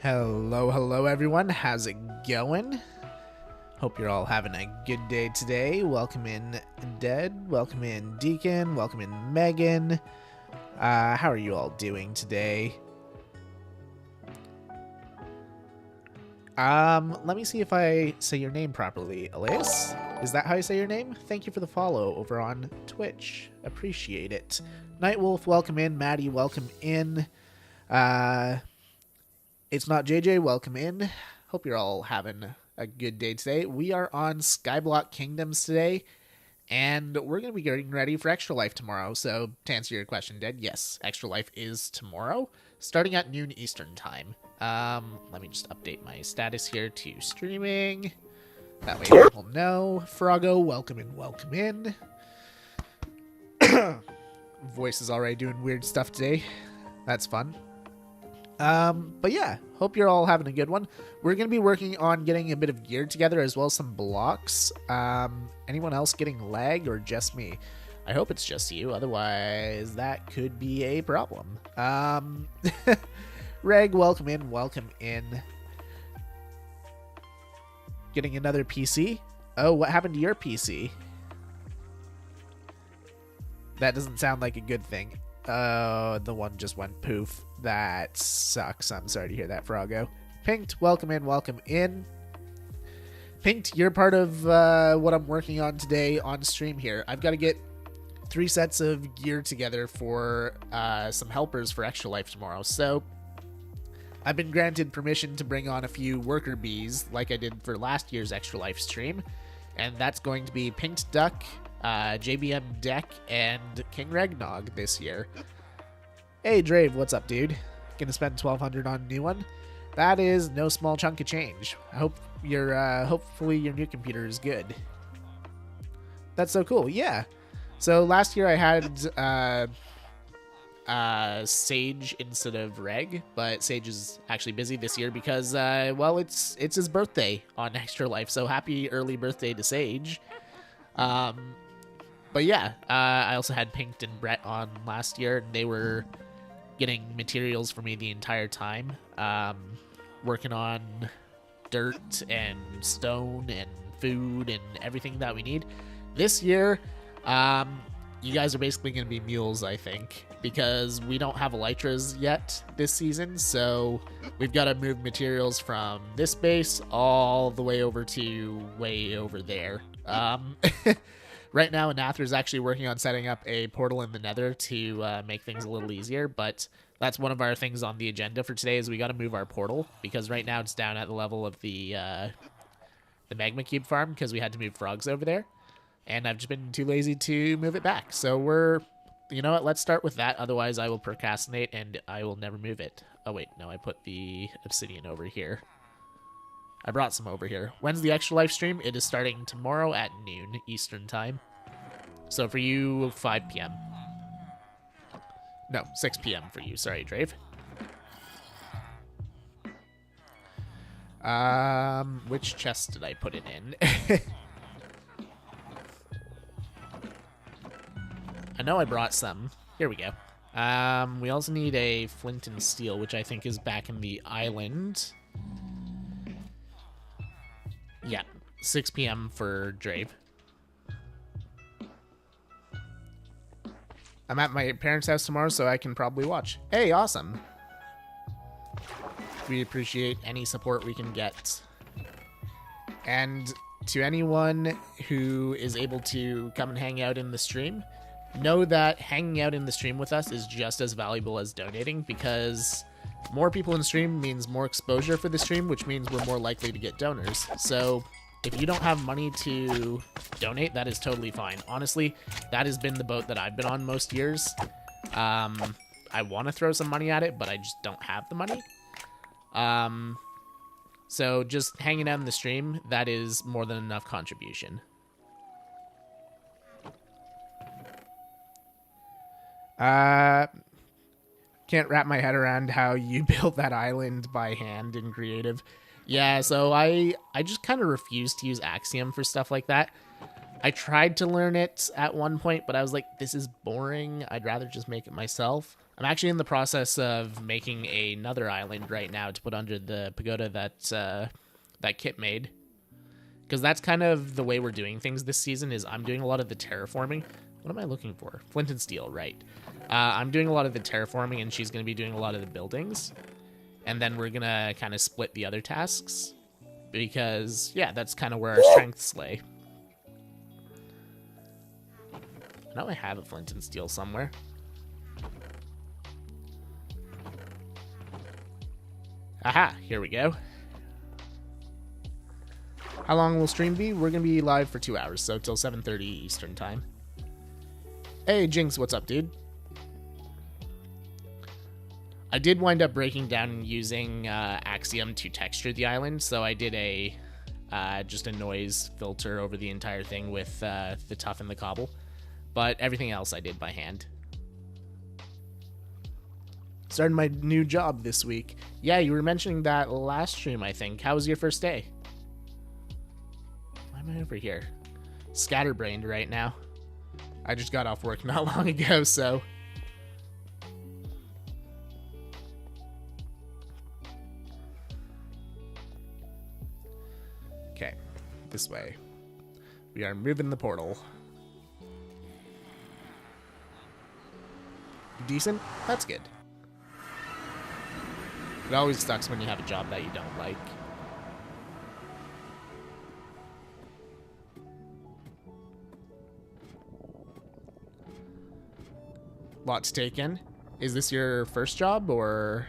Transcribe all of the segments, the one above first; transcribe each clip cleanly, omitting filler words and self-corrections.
Hello everyone, how's it going? Hope you're all having a good day today. Welcome in Dead, welcome in Deacon, welcome in Megan. How are you all doing today? Let me see if I say your name properly. Elias? Is that how you say your name? Thank you for the follow over on Twitch. Appreciate it. Nightwolf, welcome in. Maddie, welcome in. It's not JJ, welcome in. Hope you're all having a good day today. We are on Skyblock Kingdoms today, and we're going to be getting ready for ExtraLife tomorrow. So, to answer your question, Dead, yes, ExtraLife is tomorrow, starting at noon Eastern time. Let me just update my status here to streaming. That way people know. Froggo, welcome in, welcome in. Voice is already doing weird stuff today. That's fun. But yeah, hope you're all having a good one. We're going to be working on getting a bit of gear together as well as some blocks. Anyone else getting lag or just me? I hope it's just you, otherwise that could be a problem. Reg, welcome in, welcome in. Getting another PC? Oh, what happened to your PC? That doesn't sound like a good thing. The one just went poof. That sucks. I'm sorry to hear that, Froggo. Pinked, welcome in, welcome in. Pinked, you're part of what I'm working on today on stream here. I've got to get 3 sets of gear together for some helpers for ExtraLife tomorrow. So I've been granted permission to bring on a few worker bees like I did for last year's ExtraLife stream. And that's going to be Pinked Duck, JBM Deck, and King Regnog this year. Hey Drave, what's up, dude? Gonna spend $1,200 on a new one? That is no small chunk of change. I hope your hopefully your new computer is good. That's so cool. Yeah. So last year I had Sage instead of Reg, but Sage is actually busy this year because well, it's his birthday on ExtraLife. So happy early birthday to Sage. But yeah, I also had Pinked and Brett on last year, and they were getting materials for me the entire time, working on dirt and stone and food and everything that we need. This year, you guys are basically going to be mules, I think, because we don't have elytras yet this season, so we've got to move materials from this base all the way over to way over there. Right now, Anather's actually working on setting up a portal in the Nether to make things a little easier, but that's one of our things on the agenda for today is we got to move our portal, because right now it's down at the level of the magma cube farm because we had to move frogs over there, and I've just been too lazy to move it back. So you know what, let's start with that, otherwise I will procrastinate and I will never move it. Oh wait, no, I put the obsidian over here. I brought some over here. When's the ExtraLife stream? It is starting tomorrow at noon Eastern time. So for you, 5 p.m. No, 6 p.m. for you. Sorry, Drave. Which chest did I put it in? I know I brought some. Here we go. We also need a flint and steel, which I think is back in the island. Yeah, 6 p.m. for Drave. I'm at my parents' house tomorrow, so I can probably watch. Hey, awesome. We appreciate any support we can get. And to anyone who is able to come and hang out in the stream, know that hanging out in the stream with us is just as valuable as donating, because more people in the stream means more exposure for the stream, which means we're more likely to get donors. So if you don't have money to donate, that is totally fine. Honestly, that has been the boat that I've been on most years. I want to throw some money at it, but I just don't have the money. So just hanging out in the stream, that is more than enough contribution. Can't wrap my head around how you built that island by hand in creative. Yeah, so I just kind of refuse to use Axiom for stuff like that. I tried to learn it at one point, but I was like, this is boring. I'd rather just make it myself. I'm actually in the process of making another island right now to put under the pagoda that Kit made. Because that's kind of the way we're doing things this season, is I'm doing a lot of the terraforming. What am I looking for? Flint and steel, right. I'm doing a lot of the terraforming, and she's going to be doing a lot of the buildings. And then we're going to kind of split the other tasks. Because, yeah, that's kind of where our strengths lay. I know I have a flint and steel somewhere. Aha, here we go. How long will stream be? We're going to be live for 2 hours, so till 7:30 Eastern time. Hey, Jinx, what's up, dude? I did wind up breaking down and using Axiom to texture the island, so I did a just a noise filter over the entire thing with the tuff and the cobble. But everything else I did by hand. Started my new job this week. Yeah, you were mentioning that last stream, I think. How was your first day? Why am I over here? Scatterbrained right now. I just got off work not long ago, so... Okay, this way. We are moving the portal. Decent? That's good. It always sucks when you have a job that you don't like. Lot to take in. Is this your first job, or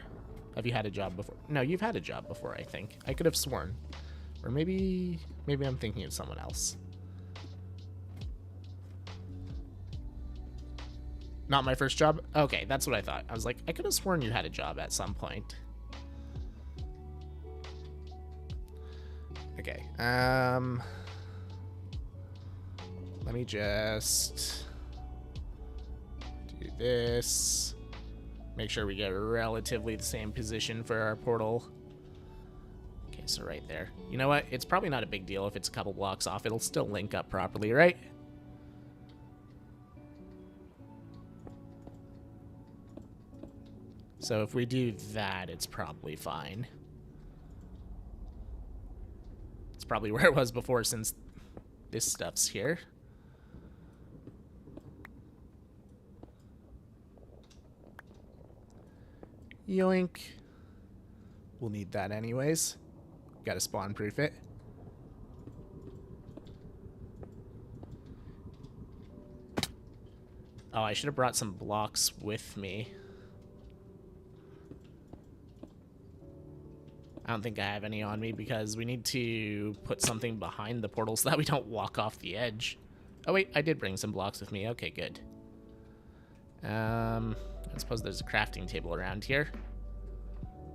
have you had a job before? No, you've had a job before, I think. I could have sworn. Or maybe I'm thinking of someone else. Not my first job? Okay, that's what I thought. I was like, I could have sworn you had a job at some point. Okay, let me just do this. Make sure we get relatively the same position for our portal. Okay, so right there. You know what? It's probably not a big deal if it's a couple blocks off. It'll still link up properly, right? So if we do that, it's probably fine. It's probably where it was before, since this stuff's here. Yoink. We'll need that anyways. Gotta spawn proof it. Oh, I should have brought some blocks with me. I don't think I have any on me because we need to put something behind the portal so that we don't walk off the edge. Oh wait, I did bring some blocks with me. Okay, good. I suppose there's a crafting table around here.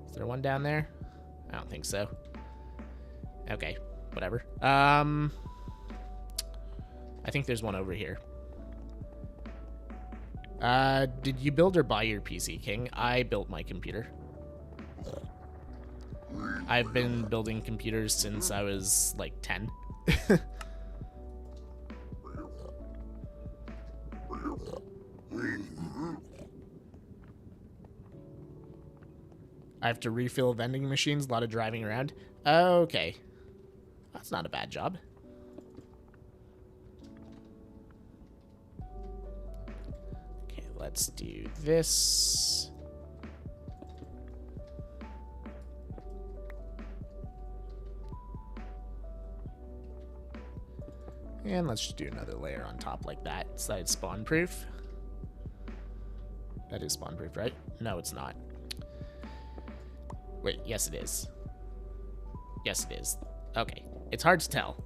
Is there one down there? I don't think so. Okay, whatever. I think there's one over here. Did you build or buy your PC, King? I built my computer. I've been building computers since I was like 10. I have to refill vending machines, a lot of driving around. Okay. That's not a bad job. Okay, let's do this. And let's just do another layer on top like that, so that it's spawn proof. That is spawn proof, right? No, it's not. Wait, yes it is. Yes it is. Okay, it's hard to tell.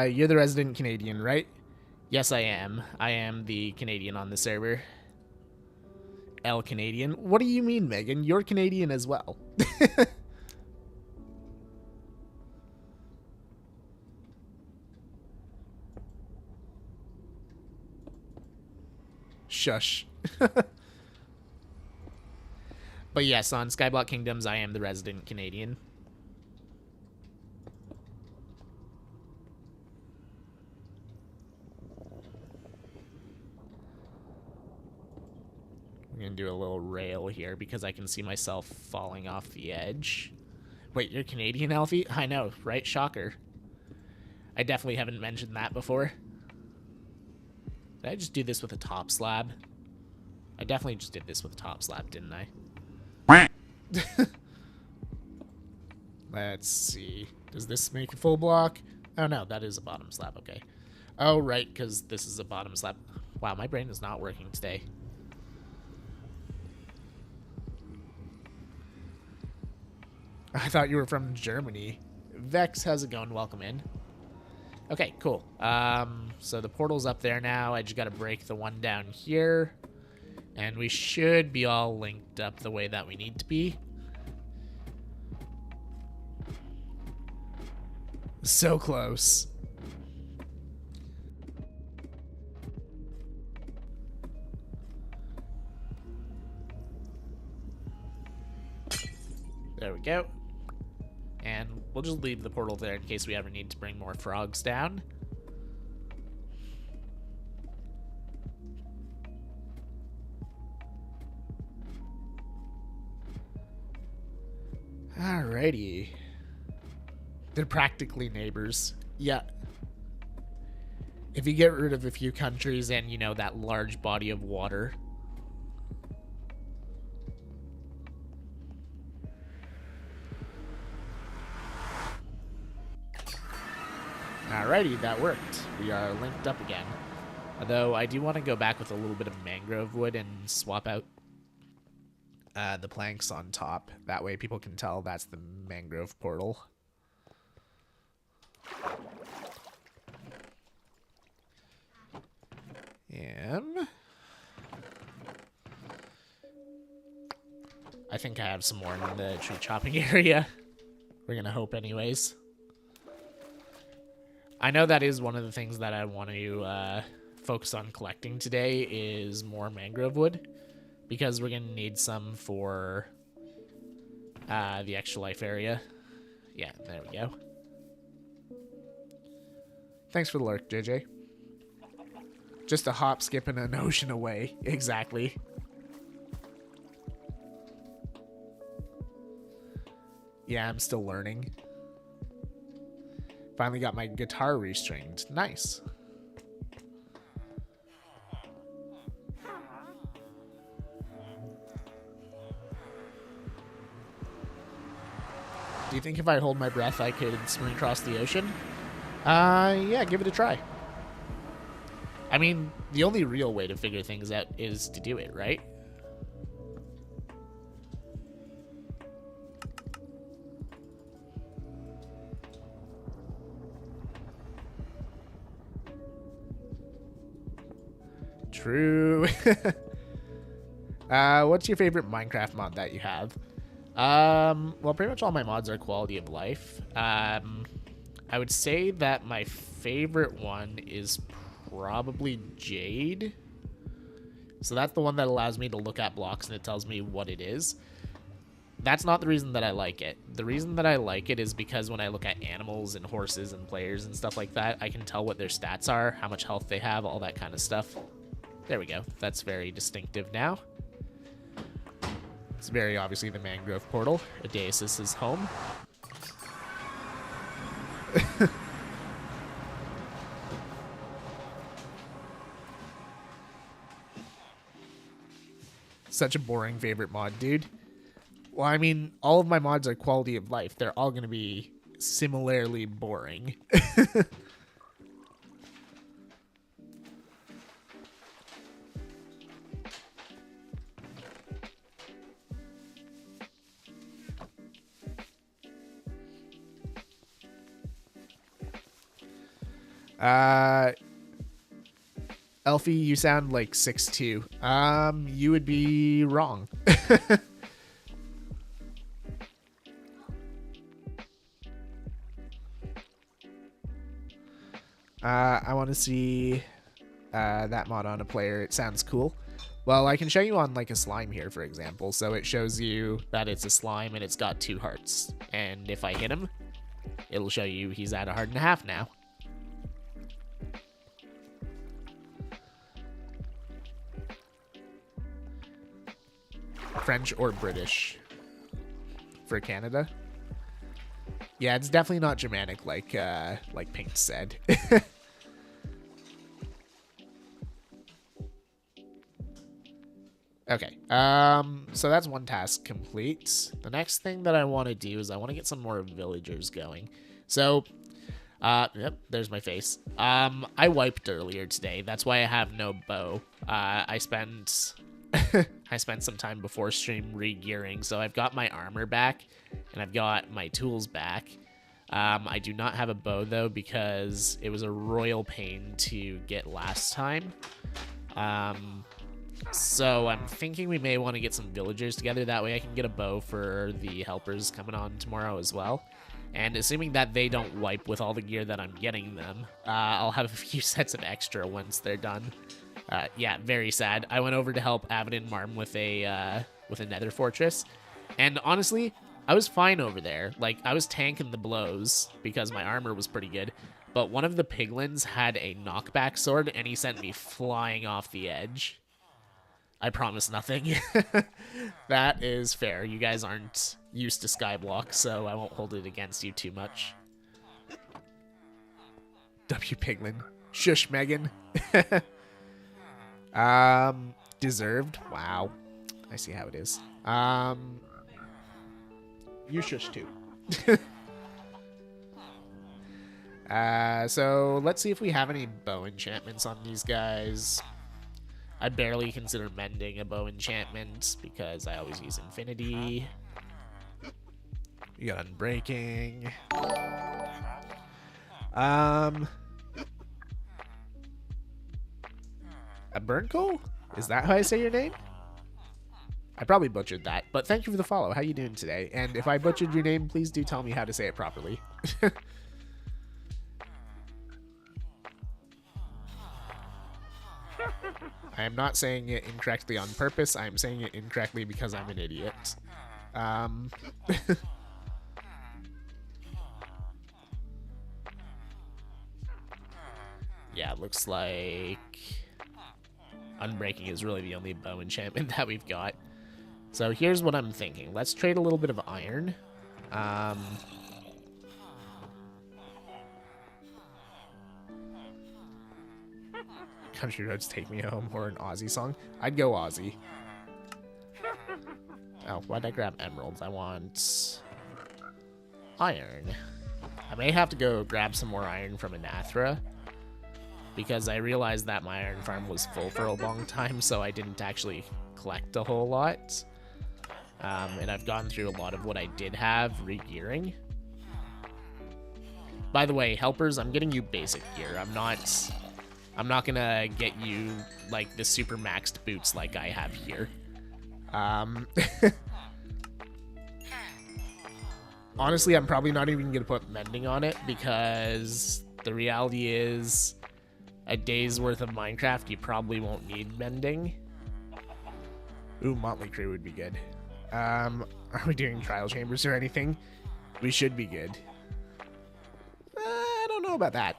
You're the resident Canadian, right? Yes, I am. I am the Canadian on the server. L Canadian. What do you mean, Megan? You're Canadian as well. Shush. But yes, on Skyblock Kingdoms, I am the resident Canadian. do a little rail here because I can see myself falling off the edge. Wait, you're Canadian, Alfie? I know, right? Shocker. I definitely haven't mentioned that before. Did I just do this with a top slab? I definitely just did this with a top slab, didn't I? Let's see. Does this make a full block? Oh, no, that is a bottom slab. Okay. Oh, right, because this is a bottom slab. Wow, my brain is not working today. I thought you were from Germany. Vex, how's it going? Welcome in. Okay, cool. So the portal's up there now. I just got to break the one down here. And we should be all linked up the way that we need to be. So close. There we go. And we'll just leave the portal there in case we ever need to bring more frogs down. Alrighty. They're practically neighbors. Yeah. If you get rid of a few countries and, you know, that large body of water. Alrighty, that worked. We are linked up again. Although I do want to go back with a little bit of mangrove wood and swap out the planks on top. That way people can tell that's the mangrove portal. And I think I have some more in the tree chopping area. We're gonna hope anyways. I know that is one of the things that I want to focus on collecting today is more mangrove wood, because we're gonna need some for the ExtraLife area. Yeah, there we go. Thanks for the lurk, JJ. Just a hop, skip, and an ocean away. Exactly. Yeah, I'm still learning. Finally got my guitar restringed. Nice. Do you think if I hold my breath I could swim across the ocean? Yeah, give it a try. I mean, the only real way to figure things out is to do it, right? True. What's your favorite Minecraft mod that you have? Well, pretty much all my mods are quality of life. I would say that my favorite one is probably Jade. So that's the one that allows me to look at blocks and it tells me what it is. That's not the reason that I like it. The reason that I like it is because when I look at animals and horses and players and stuff like that, I can tell what their stats are, how much health they have, all that kind of stuff. There we go. That's very distinctive now. It's very obviously the mangrove portal. Odysseus is home. Such a boring favorite mod, dude. Well, I mean, all of my mods are quality of life. They're all going to be similarly boring. Elfie, you sound like 6'2". You would be wrong. I want to see that mod on a player. It sounds cool. Well, I can show you on like a slime here, for example. So it shows you that it's a slime and it's got 2 hearts. And if I hit him, it'll show you he's at 1.5 hearts now. French or British for Canada. Yeah, it's definitely not Germanic like Pink said. Okay, so that's one task complete. The next thing that I want to do is I want to get some more villagers going. So, yep, there's my face. I wiped earlier today. That's why I have no bow. I spent I spent some time before stream re-gearing, so I've got my armor back and I've got my tools back. I do not have a bow though because it was a royal pain to get last time. So I'm thinking we may want to get some villagers together. That way I can get a bow for the helpers coming on tomorrow as well. And assuming that they don't wipe with all the gear that I'm getting them, I'll have a few sets of extra once they're done. Yeah, very sad. I went over to help Avid and Marm with a nether fortress. And honestly, I was fine over there. Like, I was tanking the blows because my armor was pretty good. But one of the piglins had a knockback sword and he sent me flying off the edge. I promise nothing. That is fair. You guys aren't used to Skyblock, so I won't hold it against you too much. W Piglin. Shush, Megan. Deserved. Wow. I see how it is. You shush too. So let's see if we have any bow enchantments on these guys. I barely consider mending a bow enchantment because I always use infinity. You got unbreaking. A burn coal? Is that how I say your name? I probably butchered that, but thank you for the follow. How you doing today? And if I butchered your name, please do tell me how to say it properly. I am not saying it incorrectly on purpose. I am saying it incorrectly because I'm an idiot. Yeah, it looks like Unbreaking is really the only bow enchantment that we've got. So here's what I'm thinking. Let's trade a little bit of iron. Country Roads Take Me Home or an Aussie song. I'd go Aussie. Oh, why'd I grab emeralds? I want iron. I may have to go grab some more iron from Anathra because I realized that my iron farm was full for a long time, so I didn't actually collect a whole lot. And I've gone through a lot of what I did have re-gearing. By the way, helpers, I'm getting you basic gear. I'm not gonna get you like the super maxed boots like I have here. Honestly, I'm probably not even gonna put mending on it because the reality is a day's worth of Minecraft, you probably won't need mending. Ooh, Motley Crew would be good. Are we doing trial chambers or anything? We should be good. I don't know about that.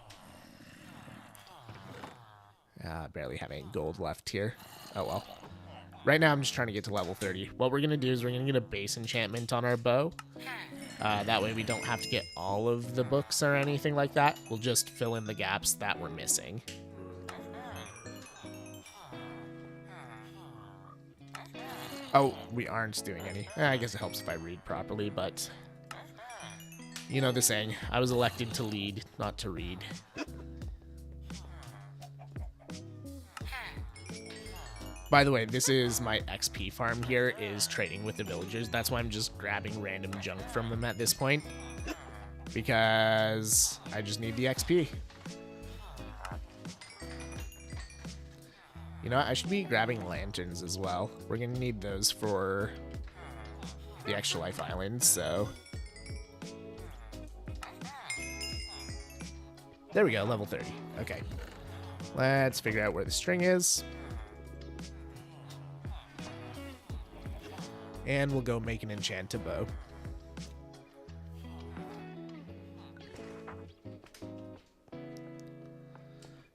Barely have any gold left here. Oh well. Right now I'm just trying to get to level 30. What we're going to do is we're going to get a base enchantment on our bow. That way we don't have to get all of the books or anything like that. We'll just fill in the gaps that we're missing. Oh, we aren't doing any. I guess it helps if I read properly, but you know the saying, I was elected to lead, not to read. By the way, this is my XP farm here, is trading with the villagers. That's why I'm just grabbing random junk from them at this point. Because I just need the XP. You know what? I should be grabbing lanterns as well. We're going to need those for the ExtraLife Island, so... There we go, level 30. Okay. Let's figure out where the string is. And we'll go make an enchanted bow.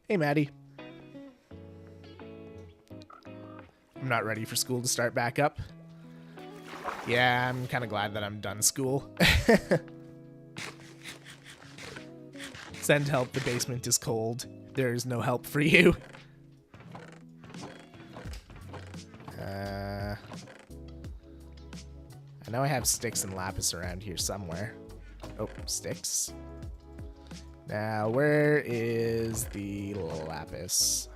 Hey, Maddie. I'm not ready for school to start back up. Yeah, I'm kind of glad that I'm done school. Send help, the basement is cold. There's no help for you. I know I have sticks and lapis around here somewhere. Oh, sticks. Now, where is the lapis?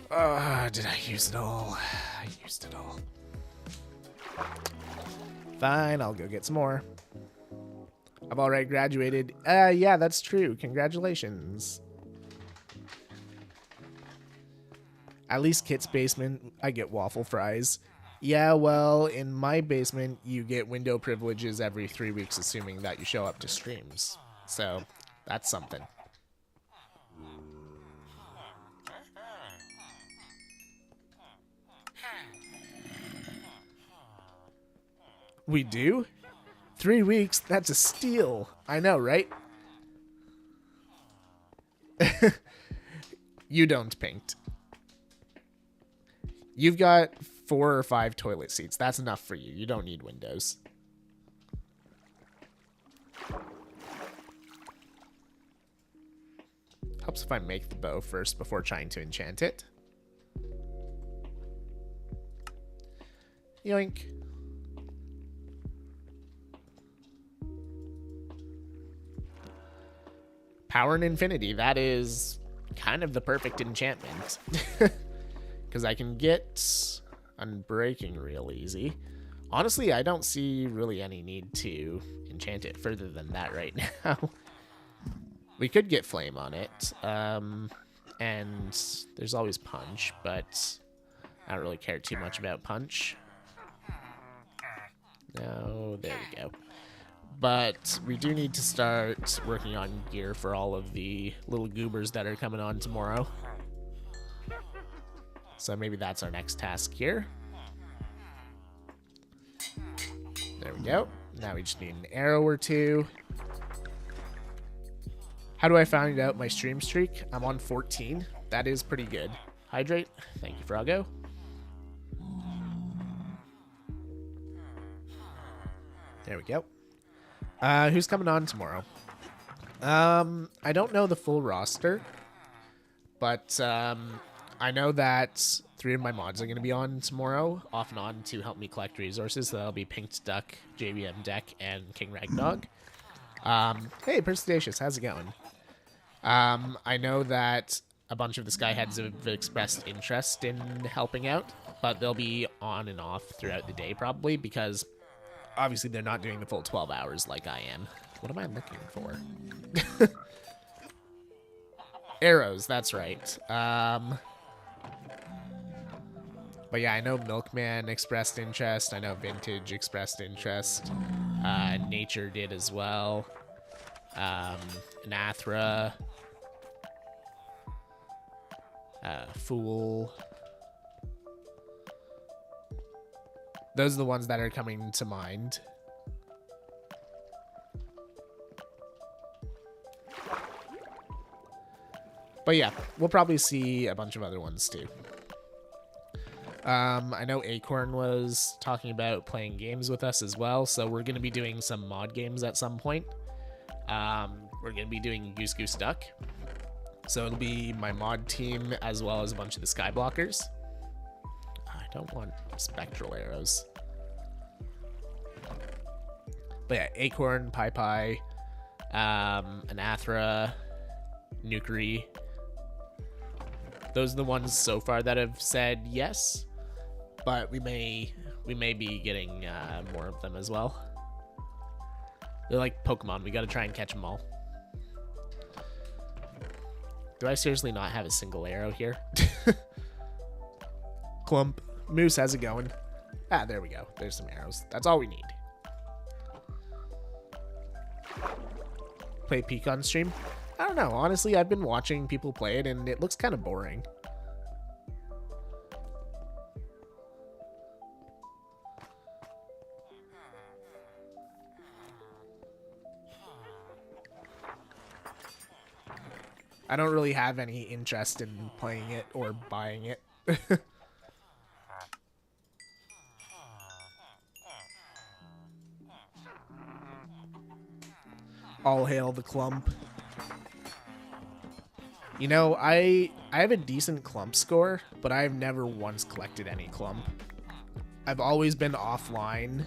Did I use it all? I used it all. Fine, I'll go get some more. I've already graduated. Yeah, that's true. Congratulations. At least Kit's basement, I get waffle fries. Yeah, well, in my basement, you get window privileges every 3 weeks, assuming that you show up to streams. So, that's something. We do? 3 weeks? That's a steal. I know, right? You don't, Pinked. You've got 4 or 5 toilet seats. That's enough for you. You don't need windows. Helps if I make the bow first before trying to enchant it. Yoink. Power and Infinity. That is kind of the perfect enchantment. Because I can get Unbreaking real easy. Honestly, I don't see really any need to enchant it further than that right now. We could get Flame on it. And there's always Punch, but I don't really care too much about Punch. No, there we go. But we do need to start working on gear for all of the little goobers that are coming on tomorrow. So maybe that's our next task here. There we go. Now we just need an arrow or two. How do I find out my stream streak? I'm on 14. That is pretty good. Hydrate. Thank you, Froggo. There we go. Who's coming on tomorrow? I don't know the full roster, but I know that 3 of my mods are going to be on tomorrow, off and on, to help me collect resources. So that'll be Pinked Duck, JBM Deck, and King Ragdog. Hey, Persidacious, how's it going? I know that a bunch of the Skyheads have expressed interest in helping out, but they'll be on and off throughout the day probably, because obviously they're not doing the full 12 hours like I am. What am I looking for? Arrows, that's right. But yeah, I know Milkman expressed interest. I know Vintage expressed interest. Nature did as well. Nathra. Fool. Those are the ones that are coming to mind. But yeah, we'll probably see a bunch of other ones too. I know Acorn was talking about playing games with us as well, so we're going to be doing some mod games at some point. We're going to be doing Goose Goose Duck. So it'll be my mod team as well as a bunch of the Skyblockers. I don't want spectral arrows. But yeah, Acorn, Pai, Anathra, Nukery. Those are the ones so far that have said yes, but we may be getting more of them as well. They're like Pokemon. We got to try and catch them all. Do I seriously not have a single arrow here? Clump. Moose, how's it going? Ah, there we go. There's some arrows. That's all we need. Play Peak on stream? I don't know. Honestly, I've been watching people play it, and it looks kind of boring. I don't really have any interest in playing it or buying it. All hail the clump. You know, I have a decent clump score, but I've never once collected any clump. I've always been offline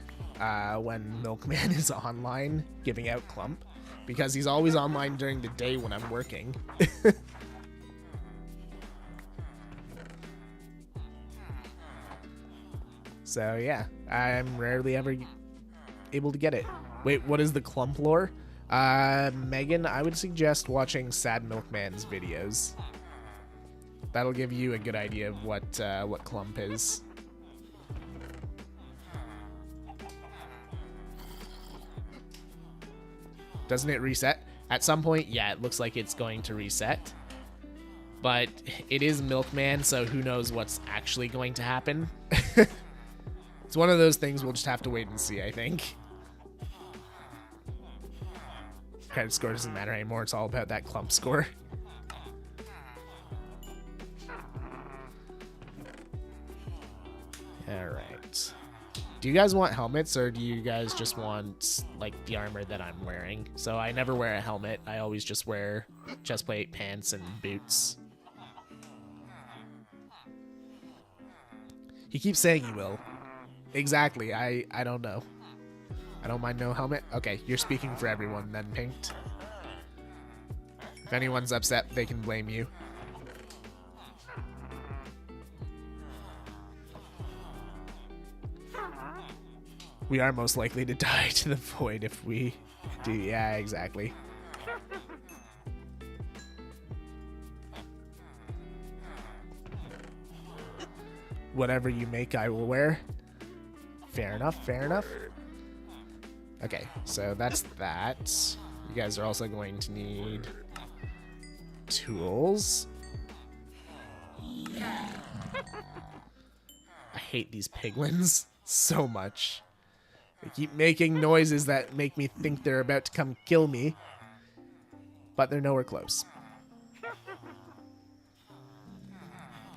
when Milkman is online giving out clump, because he's always online during the day when I'm working. So yeah, I'm rarely ever able to get it. Wait, what is the clump lore? Megan, I would suggest watching Sad Milkman's videos. That'll give you a good idea of what clump is. Doesn't it reset? At some point, yeah, it looks like it's going to reset. But it is Milkman, so who knows what's actually going to happen. It's one of those things we'll just have to wait and see, I think. Credit score doesn't matter anymore. It's all about that clump score. Alright. Do you guys want helmets, or do you guys just want, like, the armor that I'm wearing? So I never wear a helmet. I always just wear chestplate, pants, and boots. He keeps saying he will. Exactly. I don't know. I don't mind no helmet. Okay, you're speaking for everyone then, Pinked. If anyone's upset, they can blame you. We are most likely to die to the void if we do. Yeah, exactly. Whatever you make, I will wear. Fair enough, fair enough. Okay, so that's that. You guys are also going to need tools. I hate these piglins so much. They keep making noises that make me think they're about to come kill me, but they're nowhere close.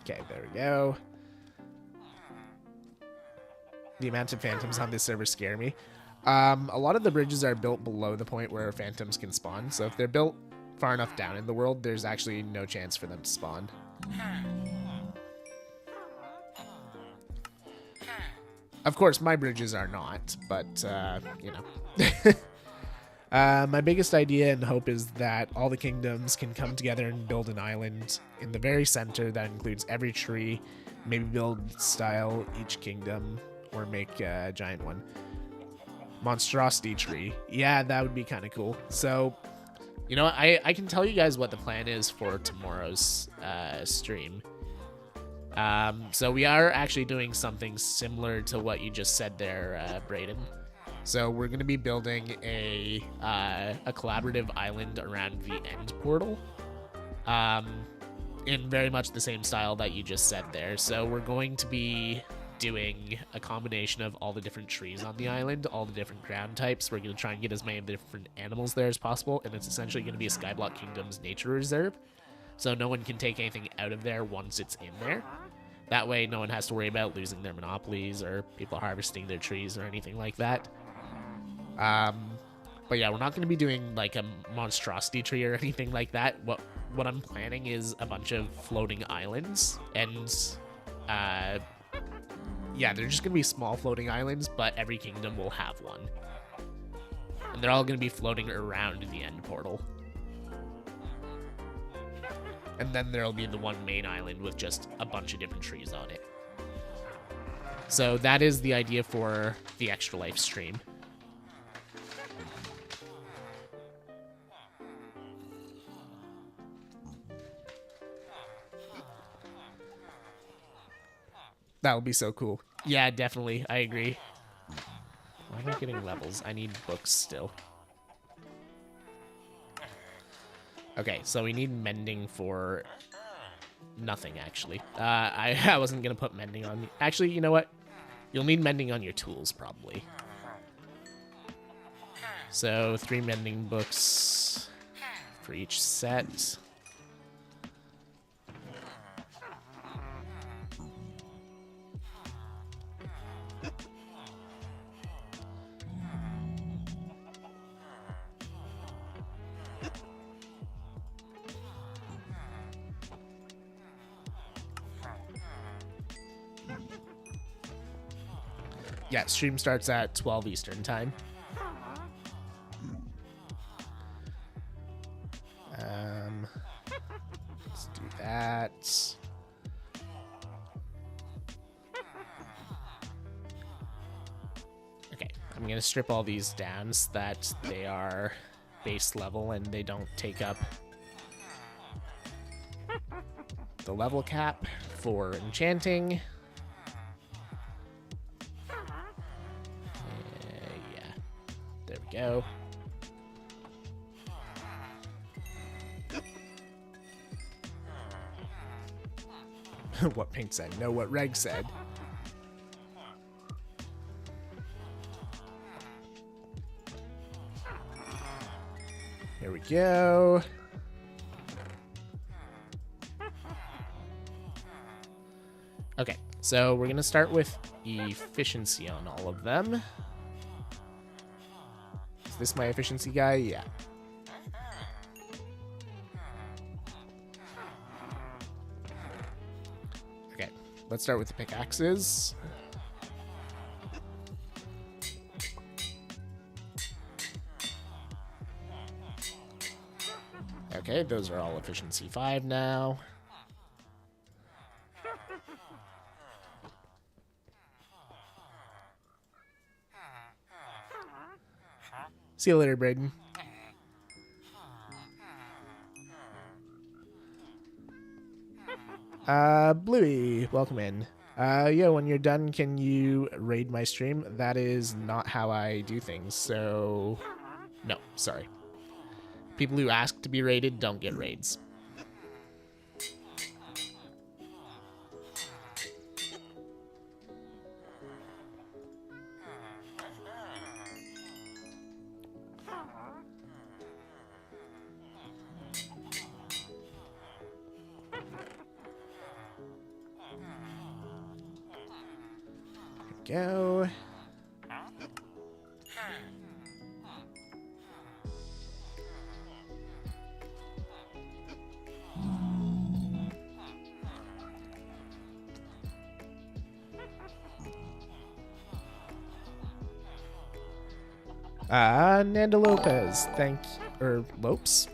Okay, there we go. The amount of phantoms on this server scare me. A lot of the bridges are built below the point where phantoms can spawn, so if they're built far enough down in the world, there's actually no chance for them to spawn. Of course, my bridges are not, but, you know. My biggest idea and hope is that all the kingdoms can come together and build an island in the very center that includes every tree, maybe build style each kingdom, or make a giant one. Monstrosity tree. Yeah, that would be kind of cool. So, you know, I can tell you guys what the plan is for tomorrow's stream. So we are actually doing something similar to what you just said there, Brayden. So we're going to be building a collaborative island around the end portal, in very much the same style that you just said there. So we're going to be doing a combination of all the different trees on the island, all the different ground types. We're going to try and get as many different animals there as possible, and it's essentially going to be a Skyblock Kingdoms nature reserve. So no one can take anything out of there once it's in there. That way no one has to worry about losing their monopolies or people harvesting their trees or anything like that. But yeah, we're not going to be doing like a monstrosity tree or anything like that. What I'm planning is a bunch of floating islands, and yeah, they're just going to be small floating islands, but every kingdom will have one. And they're all going to be floating around the end portal. And then there'll be the one main island with just a bunch of different trees on it. So that is the idea for the ExtraLife stream. That would be so cool. Yeah, definitely. I agree. Why am I getting levels? I need books still. Okay, so we need mending for nothing, actually. I wasn't going to put mending on... Actually, you know what? You'll need mending on your tools, probably. So, 3 mending books for each set. Yeah, stream starts at 12 Eastern time. Let's do that. Okay, I'm going to strip all these down so that they are base level and they don't take up the level cap for enchanting. Yeah, there we go. What Pink said. No, what Reg said. Here we go. Okay, so we're going to start with efficiency on all of them. Is this my efficiency guy? Yeah. Okay, let's start with the pickaxes. Okay, those are all efficiency 5 now. See you later, Braden. Bluey, welcome in. Yo, when you're done, can you raid my stream? That is not how I do things, so... No, sorry. People who ask to be raided don't get raids. Go. Nanda Lopez, thank you, or Lopes.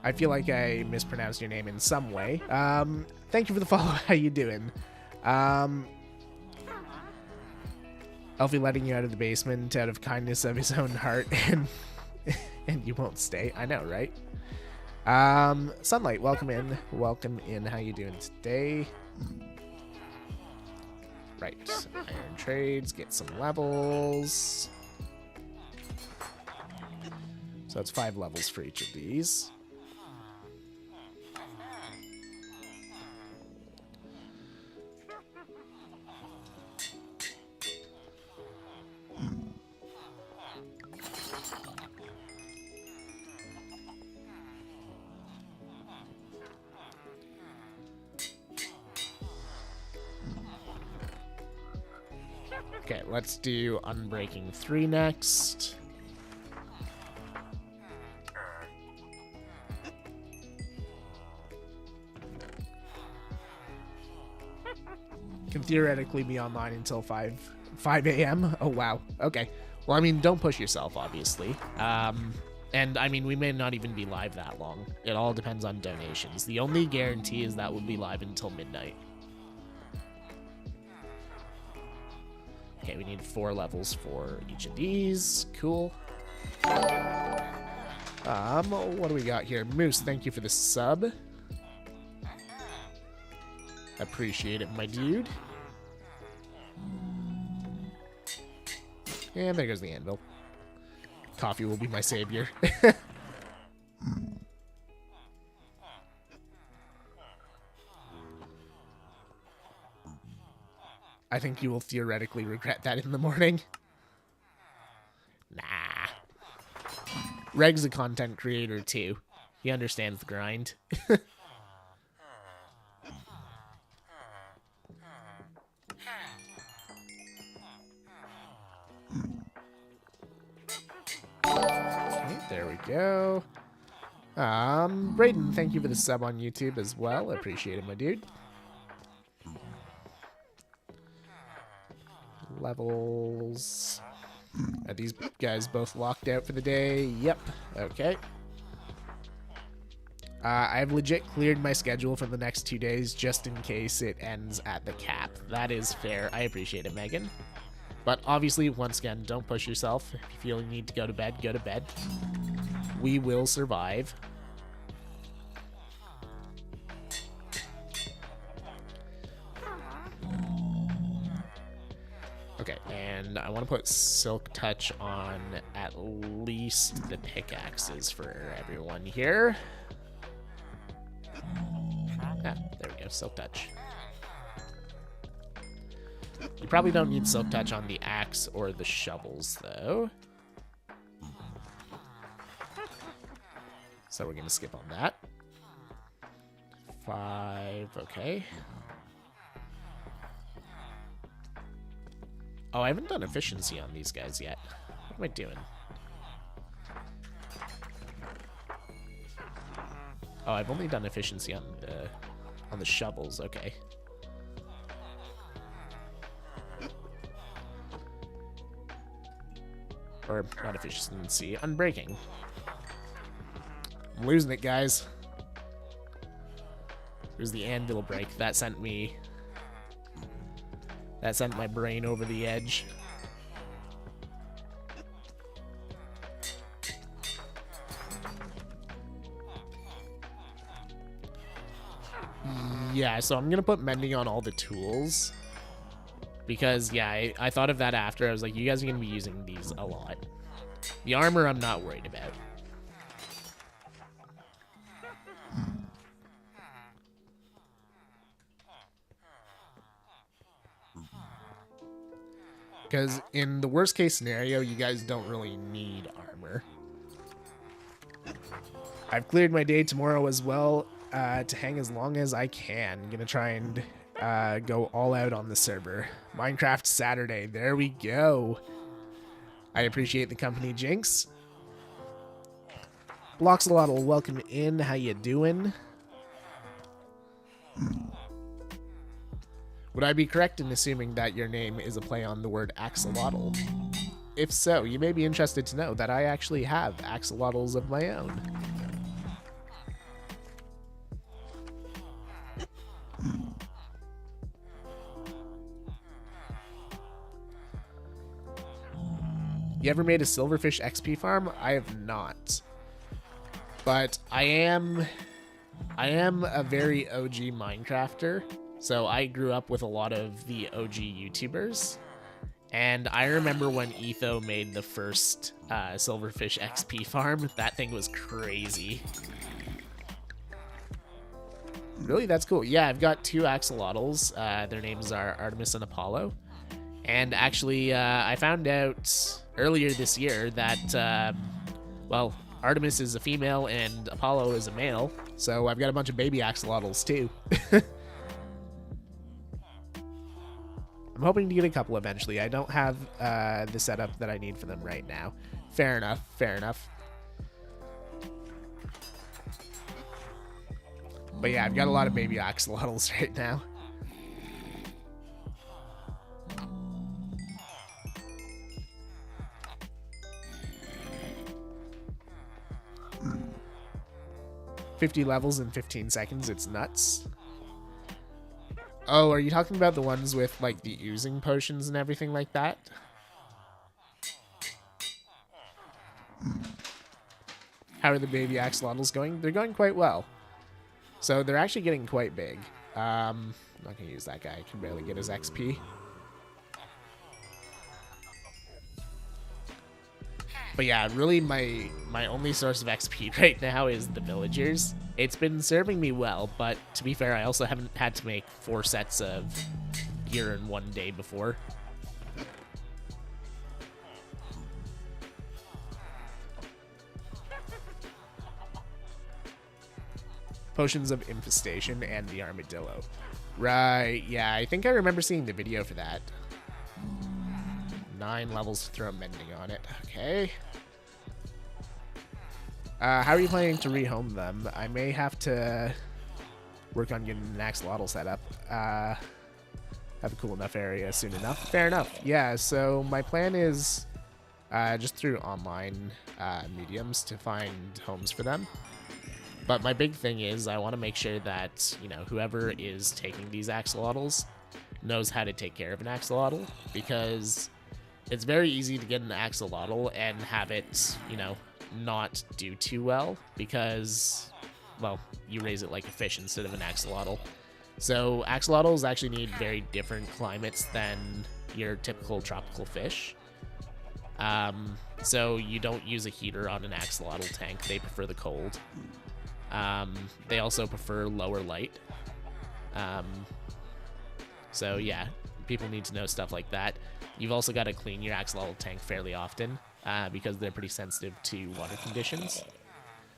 I feel like I mispronounced your name in some way. Thank you for the follow. How you doing? Elfie letting you out of the basement out of kindness of his own heart, and you won't stay. I know, right? Sunlight, welcome in. Welcome in. How you doing today? Right. Iron trades, get some levels. So that's 5 levels for each of these. Okay, let's do Unbreaking 3 next. Can theoretically be online until 5 a.m. Oh, wow. Okay. Well, I mean, don't push yourself, obviously. And, I mean, we may not even be live that long. It all depends on donations. The only guarantee is that we'll be live until midnight. Okay, we need 4 levels for each of these. Cool. What do we got here? Moose, thank you for the sub. Appreciate it, my dude. And there goes the anvil. Coffee will be my savior. I think you will theoretically regret that in the morning. Nah. Reg's a content creator too. He understands the grind. Okay, there we go. Braden, thank you for the sub on YouTube as well. Appreciate it, my dude. levels. Are these guys both locked out for the day? Yep. Okay. I've legit cleared my schedule for the next 2 days just in case it ends at the cap. That is fair. I appreciate it, Megan. But obviously, once again, don't push yourself. If you feel you need to go to bed, go to bed. We will survive. Okay, and I want to put Silk Touch on at least the pickaxes for everyone here. Ah, there we go, Silk Touch. You probably don't need Silk Touch on the axe or the shovels, though. So we're going to skip on that. 5, okay. Oh, I haven't done efficiency on these guys yet. What am I doing? Oh, I've only done efficiency on the shovels. Okay. Or not efficiency, unbreaking. I'm losing it, guys. Here's the anvil break. That sent me. That sent my brain over the edge. Yeah, so I'm gonna put mending on all the tools. Because, yeah, I thought of that after. I was like, you guys are gonna be using these a lot. The armor I'm not worried about. Because in the worst case scenario, you guys don't really need armor. I've cleared my day tomorrow as well to hang as long as I can. I'm gonna try and go all out on the server. Minecraft Saturday, there we go. I appreciate the company, Jinx. Bloxalotl, welcome in. How you doing? Would I be correct in assuming that your name is a play on the word axolotl? If so, you may be interested to know that I actually have axolotls of my own. You ever made a silverfish XP farm? I have not. But I am a very OG Minecrafter. So I grew up with a lot of the OG YouTubers, and I remember when Etho made the first Silverfish XP farm. That thing was crazy. Really? That's cool. Yeah, I've got 2 axolotls. Their names are Artemis and Apollo. And actually, I found out earlier this year that, well, Artemis is a female and Apollo is a male. So I've got a bunch of baby axolotls too. I'm hoping to get a couple eventually. I don't have the setup that I need for them right now. Fair enough, fair enough. But yeah, I've got a lot of baby axolotls right now. $50 levels in 15 seconds, it's nuts. Oh, are you talking about the ones with, like, the oozing potions and everything like that? How are the baby axolotls going? They're going quite well. So they're actually getting quite big. I'm not going to use that guy. I can barely get his XP. But yeah, really my only source of XP right now is the villagers. It's been serving me well, but to be fair, I also haven't had to make 4 sets of gear in 1 day before. Potions of Infestation and the Armadillo. Right, yeah, I think I remember seeing the video for that. 9 levels to throw mending on it. Okay. How are you planning to rehome them? I may have to work on getting an axolotl set up. I have a cool enough area soon enough. Fair enough. Yeah, so my plan is just through online mediums to find homes for them. But my big thing is I want to make sure that, you know, whoever is taking these axolotls knows how to take care of an axolotl, because it's very easy to get an axolotl and have it, you know, not do too well because, well, you raise it like a fish instead of an axolotl. So axolotls actually need very different climates than your typical tropical fish. So you don't use a heater on an axolotl tank. They prefer the cold. They also prefer lower light. So yeah, people need to know stuff like that. You've also got to clean your axolotl tank fairly often because they're pretty sensitive to water conditions.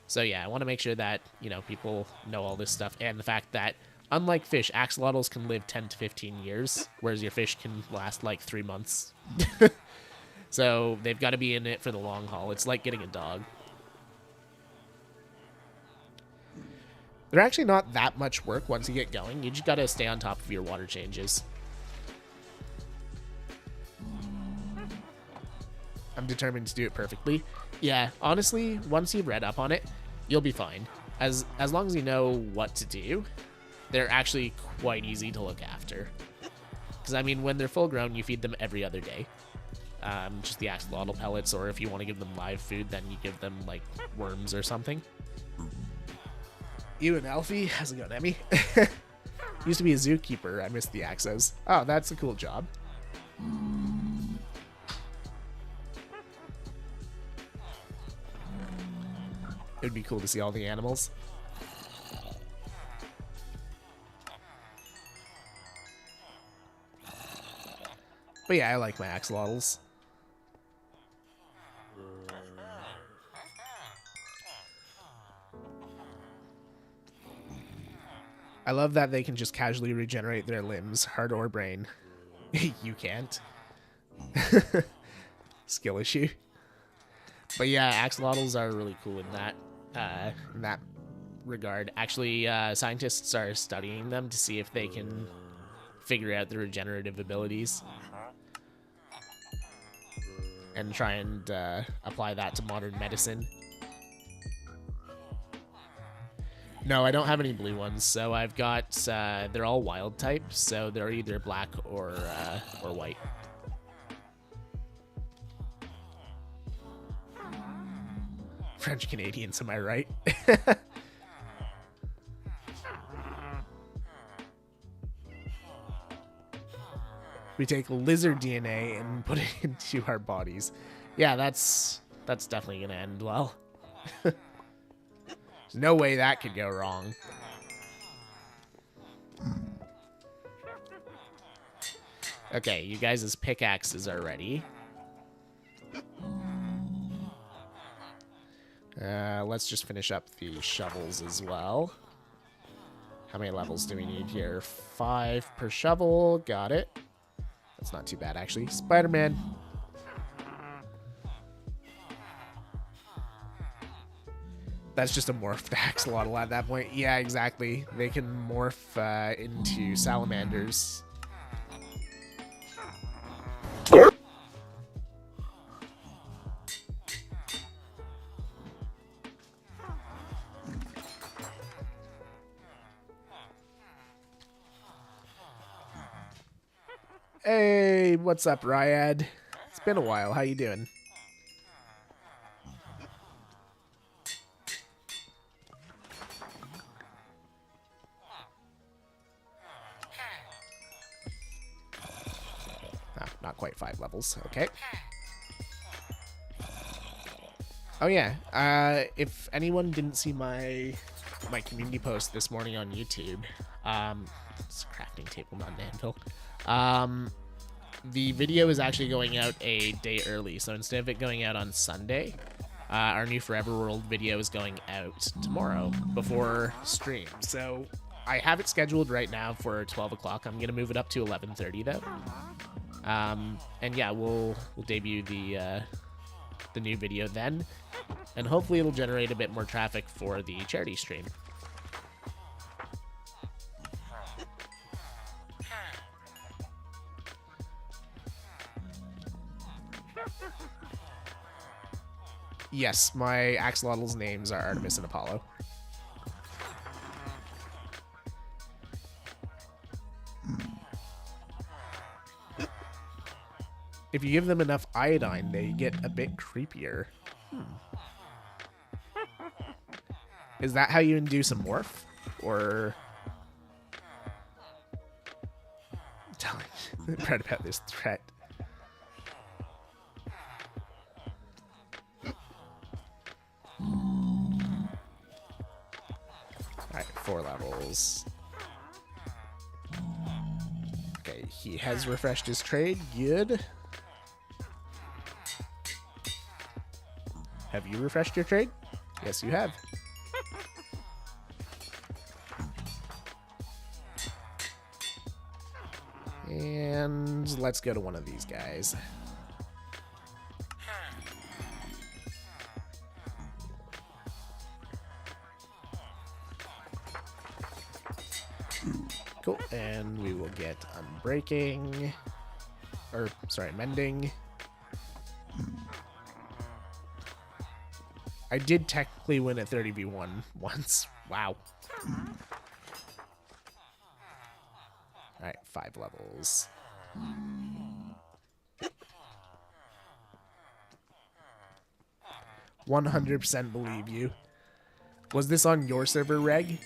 So yeah, I want to make sure that, you know, people know all this stuff, and the fact that unlike fish, axolotls can live 10 to 15 years, whereas your fish can last like 3 months. So they've got to be in it for the long haul. It's like getting a dog. They're actually not that much work once you get going. You just got to stay on top of your water changes. I'm determined to do it perfectly. Yeah, honestly, once you've read up on it, you'll be fine. As long as you know what to do, they're actually quite easy to look after. Because, I mean, when they're full grown, you feed them every other day. Just the axolotl pellets, or if you want to give them live food, then you give them, like, worms or something. You and Alfie, how's it going, Emmy? Used to be a zookeeper. I missed the Axos. Oh, that's a cool job. It would be cool to see all the animals. But yeah, I like my axolotls. I love that they can just casually regenerate their limbs, heart or brain. You can't. Skill issue. But yeah, axolotls are really cool in that regard. Actually, scientists are studying them to see if they can figure out the regenerative abilities and try and apply that to modern medicine. No, I don't have any blue ones, so I've got, they're all wild type, so they're either black or white. French Canadians, am I right? We take lizard DNA and put it into our bodies. Yeah, that's definitely gonna end well. There's no way that could go wrong. Okay, you guys' pickaxes are ready. Let's just finish up the shovels as well. How many levels do we need here? 5 per shovel. Got it. That's not too bad, actually. Spider-Man. That's just a morphed axolotl at that point. Yeah, exactly. They can morph into salamanders. Hey, what's up, Ryad? It's been a while. How you doing? Not quite 5 levels. Okay. Oh yeah. If anyone didn't see my community post this morning on YouTube, it's a crafting table, not an anvil. The video is actually going out a day early, so instead of it going out on Sunday, our new Forever World video is going out tomorrow before stream. So I have it scheduled right now for 12 o'clock. I'm gonna move it up to 11:30 though. And yeah, we'll debut the new video then, and hopefully it'll generate a bit more traffic for the charity stream. Yes, my axolotls' names are Artemis and Apollo. If you give them enough iodine, they get a bit creepier. Is that how you induce a morph? Or... Tell me right about this threat. Alright, 4 levels. Okay, he has refreshed his trade. Good. Have you refreshed your trade? Yes, you have. And let's go to one of these guys. Cool, and we will get unbreaking, or sorry, mending. I did technically win at 30v1 once. Wow. Alright, 5 levels. "100% believe you." Was this on your server, Reg?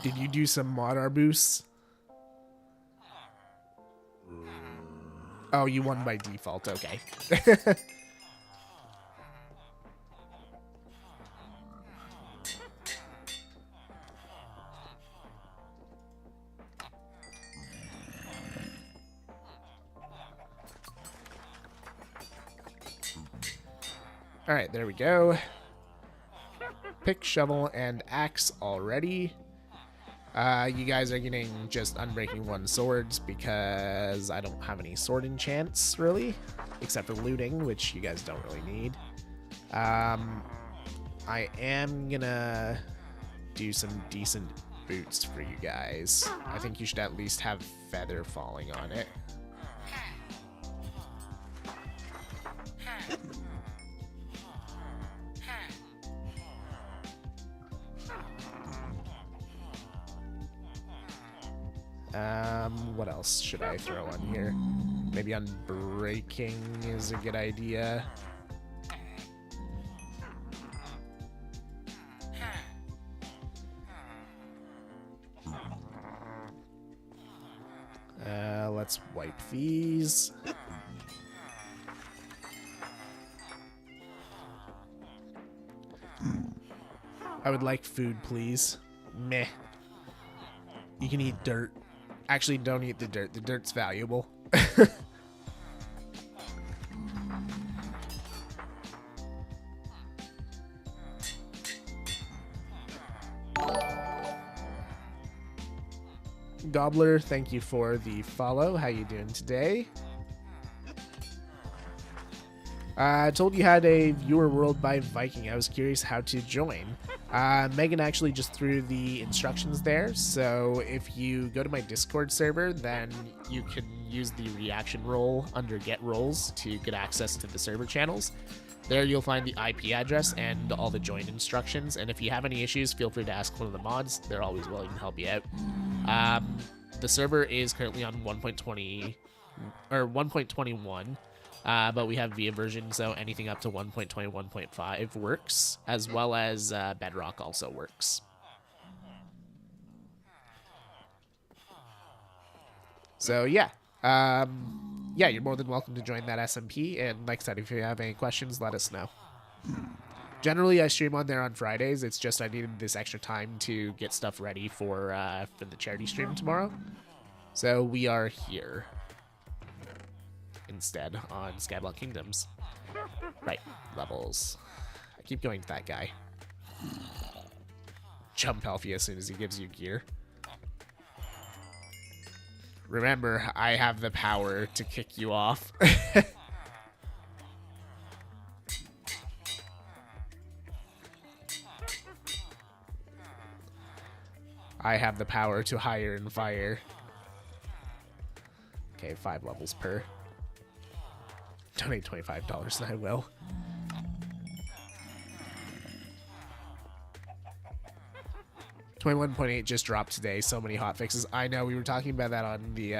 Did you do some mod arbus? Oh, you won by default, okay. Alright, there we go. Pick, shovel, and axe already. You guys are getting just Unbreaking 1 swords because I don't have any sword enchants, really. Except for looting, which you guys don't really need. I am gonna do some decent boots for you guys. I think you should at least have feather falling on it. What else should I throw on here? Maybe Unbreaking is a good idea. Let's wipe these. I would like food, please. Meh. You can eat dirt. Actually, don't eat the dirt. The dirt's valuable. Gobbler, thank you for the follow. How you doing today? I told you had a viewer world by Viking. I was curious how to join. Megan actually just threw the instructions there, so if you go to my Discord server, then you can use the reaction role under get roles to get access to the server channels. There you'll find the IP address and all the join instructions, and if you have any issues, feel free to ask one of the mods. They're always willing to help you out. The server is currently on 1.20 or 1.21. But we have VIA version, so anything up to 1.20, 1.5 works, as well as Bedrock also works. So yeah, you're more than welcome to join that SMP, and like I said, if you have any questions, let us know. Generally, I stream on there on Fridays. It's just I needed this extra time to get stuff ready for the charity stream tomorrow. So we are here instead on Skyblock Kingdoms. Right, levels. I keep going to that guy. Jump Alfie as soon as he gives you gear. Remember, I have the power to kick you off. I have the power to hire and fire. Okay, 5 levels per. Donate $25 and I will. $21.8 just dropped today. So many hot fixes. I know, we were talking about that on the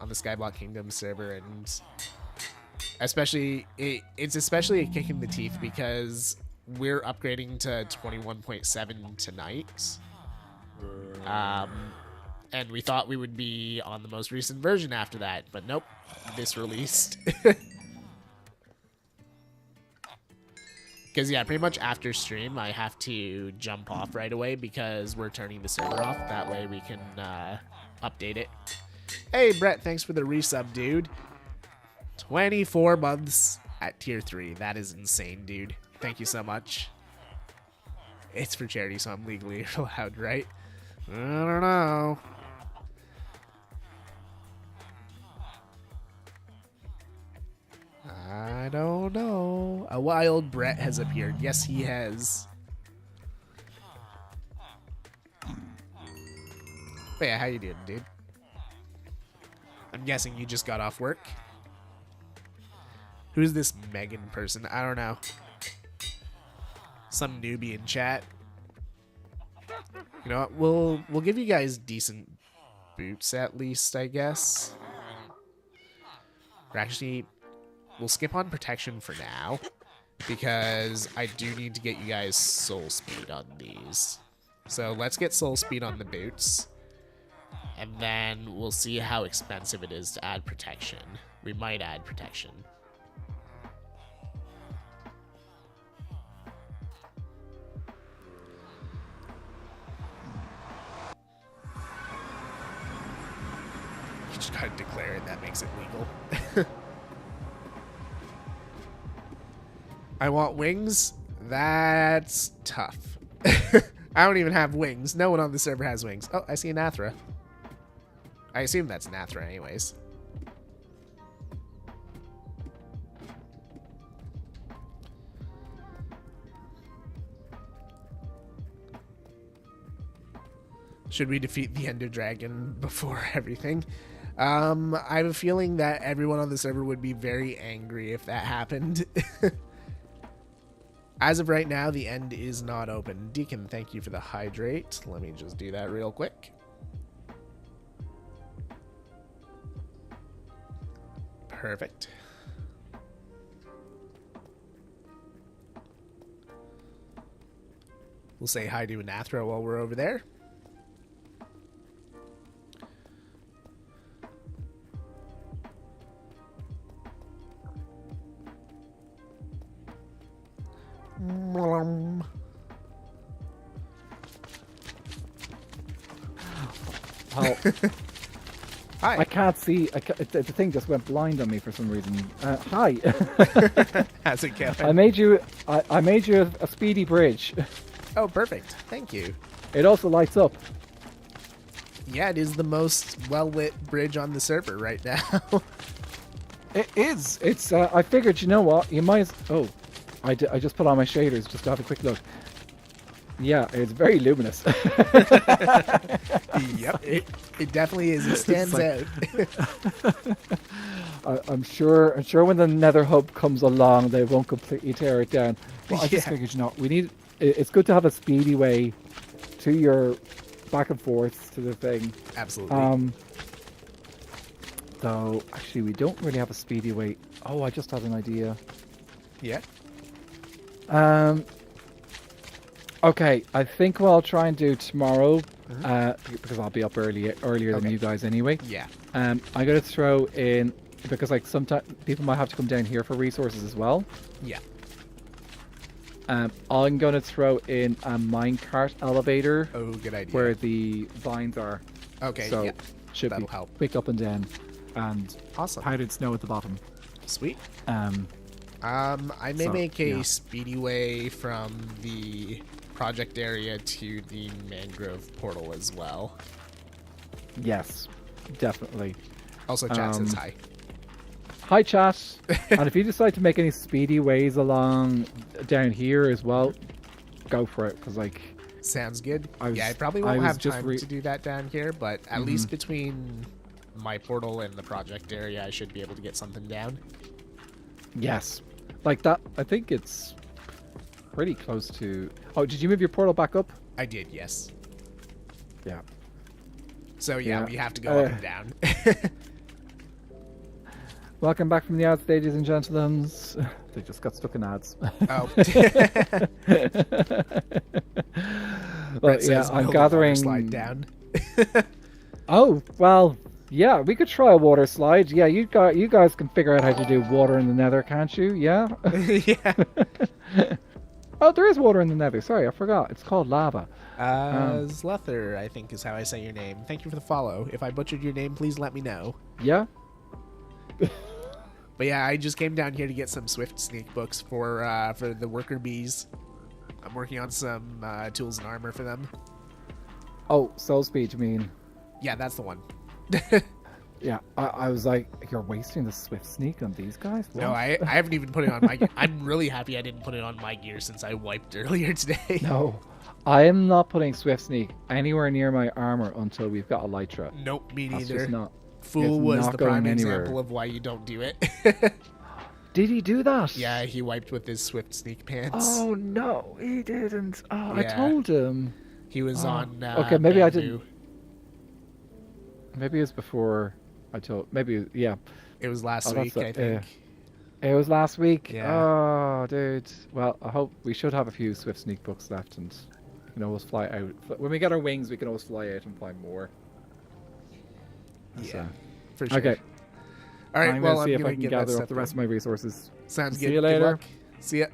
Skyblock Kingdoms server, and especially it's especially a kick in the teeth because we're upgrading to 21.7 tonight. And we thought we would be on the most recent version after that, but nope, this released. Because, yeah, pretty much after stream, I have to jump off right away because we're turning the server off. That way we can update it. Hey, Brett, thanks for the resub, dude. 24 months at tier 3. That is insane, dude. Thank you so much. It's for charity, so I'm legally allowed, right? I don't know. I don't know. A wild Brett has appeared. Yes, he has. But yeah, how you doing, dude? I'm guessing you just got off work. Who's this Megan person? I don't know. Some newbie in chat. You know what? We'll give you guys decent boots at least, I guess. Or actually, we'll skip on protection for now because I do need to get you guys soul speed on these. So let's get soul speed on the boots, and then we'll see how expensive it is to add protection. We might add protection. You just gotta declare it, that makes it legal. I want wings? That's tough. I don't even have wings. No one on the server has wings. Oh, I see an Athra. I assume that's an Athra anyways. Should we defeat the Ender Dragon before everything? I have a feeling that everyone on the server would be very angry if that happened. As of right now, the end is not open. Deacon, thank you for the hydrate. Let me just do that real quick. Perfect. We'll say hi to Anathra while we're over there. Oh. Hi. I can't see. The thing just went blind on me for some reason. Hi. How's it going? I made you a speedy bridge. Oh, perfect. Thank you. It also lights up. Yeah, it is the most well-lit bridge on the server right now. It is. It's. I figured. You know what? You might. Oh, I just put on my shaders just to have a quick look. Yeah, it's very luminous. Yep, it definitely is. It stands out. I'm sure when the Nether Hub comes along, they won't completely tear it down. But I just figured, you know, we need. It's good to have a speedy way to your back and forth to the thing. Absolutely. Though actually, we don't really have a speedy way. Oh, I just had an idea. Yeah. Okay, I think what I'll try and do tomorrow, because I'll be up earlier than you guys anyway. Yeah. I'm going to throw in, because like sometimes people might have to come down here for resources as well. Yeah. I'm going to throw in a minecart elevator. Oh, good idea. Where the vines are. Okay, so yeah. Should That'll be help. quick up and down. And awesome. powdered snow at the bottom. Sweet. I may make a speedy way from the project area to the mangrove portal as well. Yes, definitely. Also, chat says hi. Hi, chat. And if you decide to make any speedy ways along down here as well, go for it. Because like, Sounds good. I probably won't have just time to do that down here, but at least between my portal and the project area, I should be able to get something down. Yes. Like that, I think it's pretty close to... Oh, did you move your portal back up? I did, yes. Yeah. So yeah, we have to go up and down. Welcome back from the ad ladies and gentlemen. They just got stuck in ads. Oh. Well, yeah, I'm gathering... Slide down. Oh, well, yeah, we could try a water slide. Yeah, you guys can figure out how to do water in the nether, can't you? Yeah? Yeah. Oh, there is water in the nether. Sorry, I forgot. It's called lava. Zlether, I think is how I say your name. Thank you for the follow. If I butchered your name, please let me know. Yeah? But yeah, I just came down here to get some Swift Sneak books for the worker bees. I'm working on some tools and armor for them. Oh, soul speed, you mean? Yeah, that's the one. Yeah, I was like, you're wasting the Swift Sneak on these guys? What? No, I haven't even put it on my gear. I'm really happy I didn't put it on my gear since I wiped earlier today. No, I am not putting Swift Sneak anywhere near my armor until we've got Elytra. Nope, me That's neither. just not. Fool was the prime anywhere. example of why you don't do it. Did he do that? Yeah, he wiped with his Swift Sneak pants. Oh no, he didn't. Oh, I Yeah. told him. He was on. Okay, maybe I bamboo. didn't. Maybe it was before I told. Maybe yeah. It was last Oh, week, I think. It was last week. Yeah. Oh, dude. Well, I hope we should have a few Swift Sneak books left, and we can always fly out. When we get our wings, we can always fly out and find more. Yeah, So. for sure. Okay. All right. I'm Well, gonna see I'm if I gonna can get that gather stuff up the rest of my resources. Sounds good. See you Good later. luck. See ya.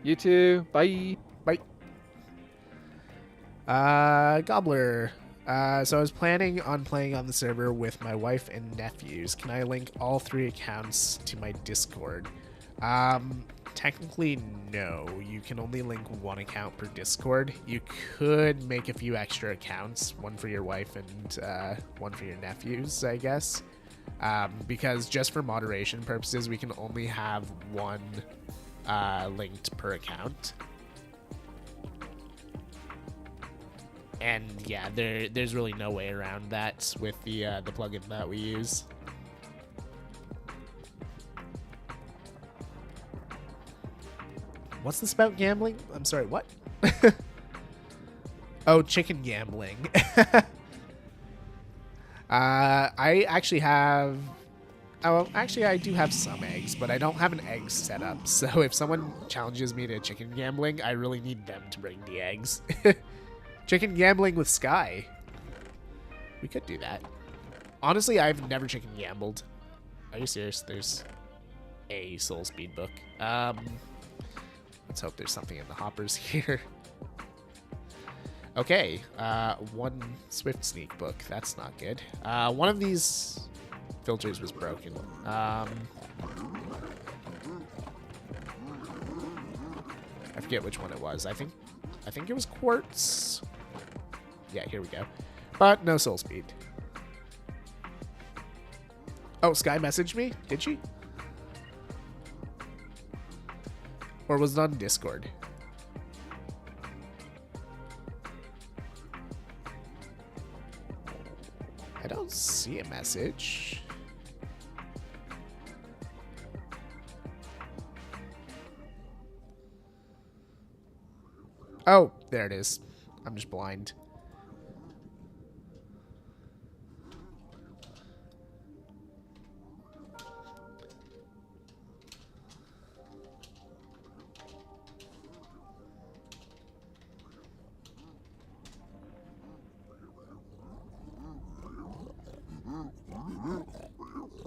You too. Bye. Gobbler. So I was planning on playing on the server with my wife and nephews. Can I link all 3 accounts to my Discord? Technically, no. You can only link 1 account per Discord. You could make a few extra accounts, one for your wife and one for your nephews, I guess. Because just for moderation purposes, we can only have 1 linked per account. And yeah, there's really no way around that with the plugin that we use. What's this about gambling? I'm sorry, what? Oh, chicken gambling. I actually have... Oh, actually, I do have some eggs, but I don't have an egg set up. So if someone challenges me to chicken gambling, I really need them to bring the eggs. Chicken gambling with Sky. We could do that. Honestly, I've never chicken gambled. Are you serious? There's a soul speed book. Let's hope there's something in the hoppers here. Okay, 1 Swift Sneak book. That's not good. One of these filters was broken. I forget which one it was. I think it was quartz. Yeah, here we go. But no soul speed. Oh, Sky messaged me? Did she? Or was it on Discord? I don't see a message. Oh, there it is. I'm just blind.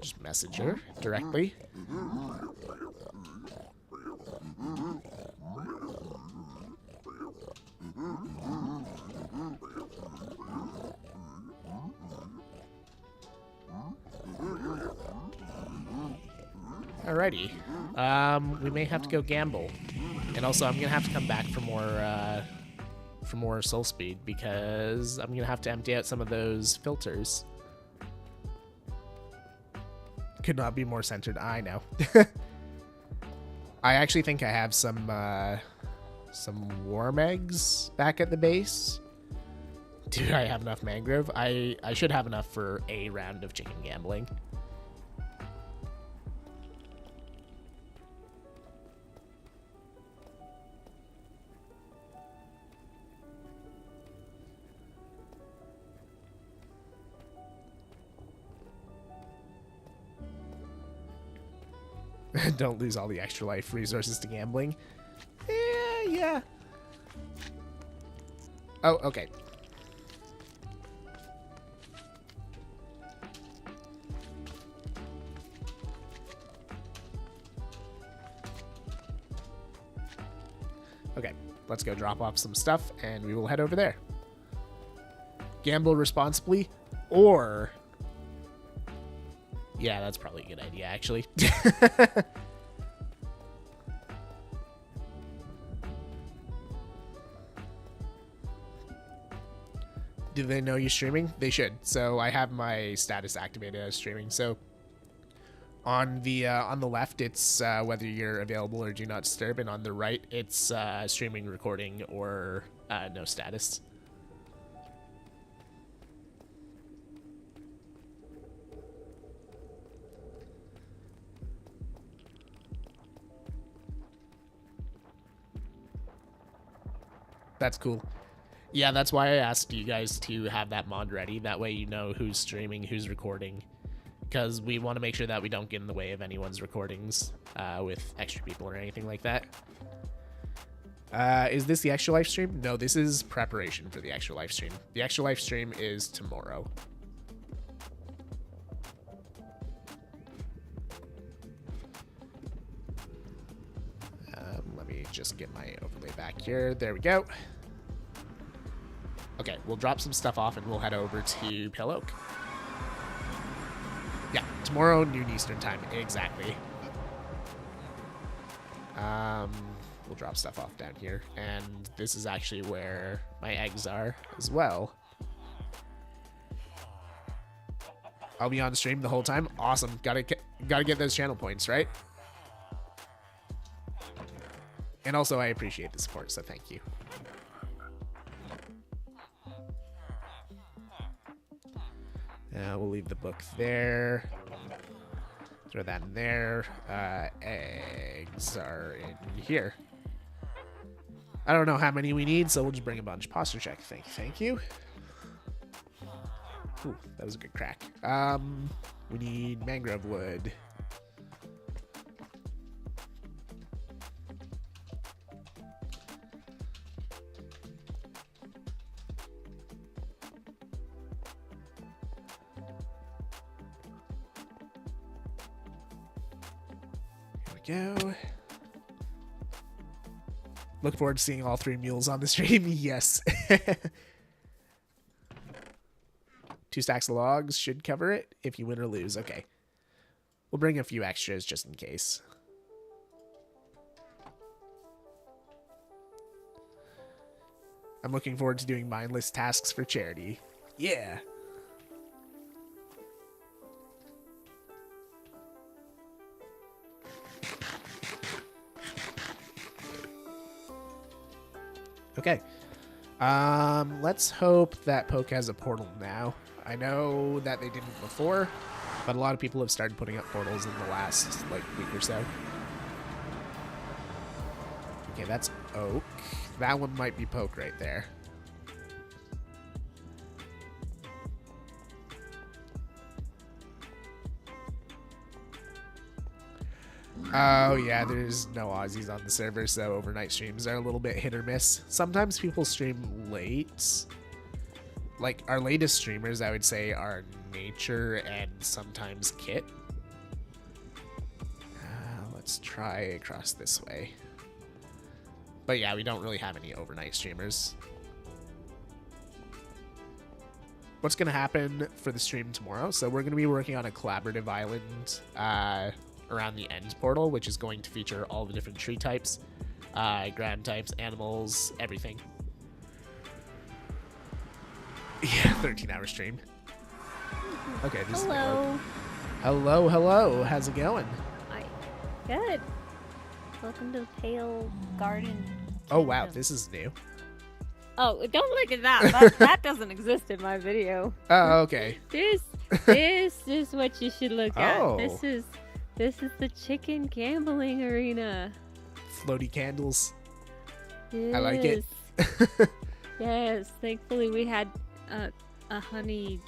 Just message her directly. Alrighty. We may have to go gamble. And also I'm gonna have to come back for more soul speed because I'm gonna have to empty out some of those filters. Could not be more centered. I know. I actually think I have some some warm eggs back at the base. Do I have enough mangrove? I should have enough for a round of chicken gambling. Don't lose all the extra life resources to gambling. Yeah. Oh, okay. Okay, let's go drop off some stuff and we will head over there. Gamble responsibly, or... Yeah, that's probably a good idea, actually. Do they know you're streaming? They should. So I have my status activated as streaming. So on the left, it's whether you're available or do not disturb, and on the right, it's streaming, recording, or no status. That's cool. Yeah, that's why I asked you guys to have that mod ready. That way you know who's streaming, who's recording. Because we want to make sure that we don't get in the way of anyone's recordings with extra people or anything like that. Is this the Extra Life stream? No, this is preparation for the Extra Life stream. The Extra Life stream is tomorrow. Let me just get my overlay back here. There we go. Okay, we'll drop some stuff off and we'll head over to Pale Oak. Yeah, tomorrow, noon Eastern time, exactly. We'll drop stuff off down here, and this is actually where my eggs are as well. I'll be on stream the whole time. Awesome. Gotta get those channel points, right? And also, I appreciate the support, so thank you. We'll leave the book there. Throw that in there. Eggs are in here. I don't know how many we need, so we'll just bring a bunch. Posture check. Thank you. Ooh, that was a good crack. We need mangrove wood. Here we go. Look forward to seeing all 3 mules on the stream. Yes. 2 stacks of logs should cover it if you win or lose. Okay. We'll bring a few extras just in case. I'm looking forward to doing mindless tasks for charity. Yeah. Okay. Let's hope that Poke has a portal now. I know that they didn't before, but a lot of people have started putting up portals in the last, like, week or so. Okay, that's Oak. That one might be Poke right there. Oh yeah, there's no Aussies on the server, so overnight streams are a little bit hit or miss. Sometimes people stream late. Like, our latest streamers, I would say, are Nature and sometimes Kit. Let's try across this way. But yeah, we don't really have any overnight streamers. What's going to happen for the stream tomorrow? So we're going to be working on a collaborative island around the end portal, which is going to feature all the different tree types, ground types, animals, everything. Yeah, 13-hour stream. Okay, this Hello. is hello, hello. How's it going? Hi. Good. Welcome to Pale Garden. Oh, wow. This is new. Oh, don't look at that. That doesn't exist in my video. Oh, okay. This is what you should look at. Oh. This is the chicken gambling arena. Floaty candles. Yes. I like it. Yes. Thankfully, we had a honey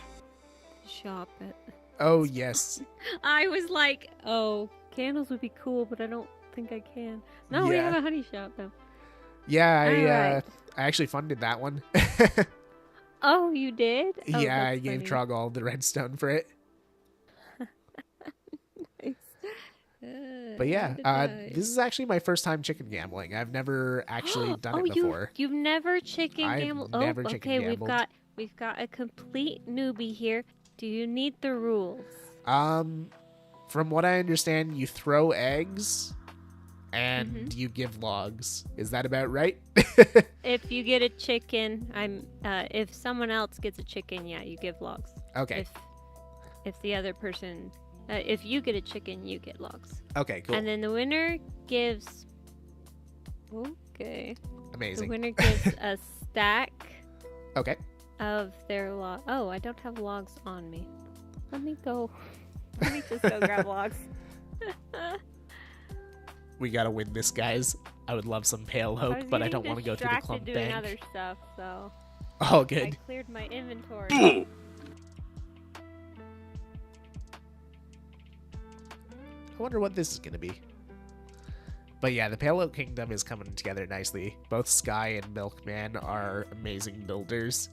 shop at. Oh, yes. I was like, oh, candles would be cool, but I don't think I can. No, we Yeah. have a honey shop though. Yeah, Alright. I actually funded that one. Oh, you did? Oh, Yeah, I that's gave funny. Trog all the redstone for it. Nice. But yeah, Good time. this is actually my first time chicken gambling. I've never actually done it before. You've never chicken I've gambled? never Oh, chicken okay, gambled. we've got a complete newbie here. Do you need the rules? From what I understand, you throw eggs and Mm-hmm. you give logs. Is that about right? If you get a chicken, if someone else gets a chicken, yeah, you give logs. Okay. If the other person, if you get a chicken, you get logs. Okay, cool. And then the winner gives. Okay. The Amazing. winner gives a stack Okay. of their log. Oh, I don't have logs on me. Let me go. Let me just go grab logs. We gotta win this, guys. I would love some pale oak, but I don't want to go through the clump doing bank. other stuff, so Oh, I good. cleared my inventory. I wonder what this is gonna be. But yeah, the Pale Oak Kingdom is coming together nicely. Both Sky and Milkman are amazing builders.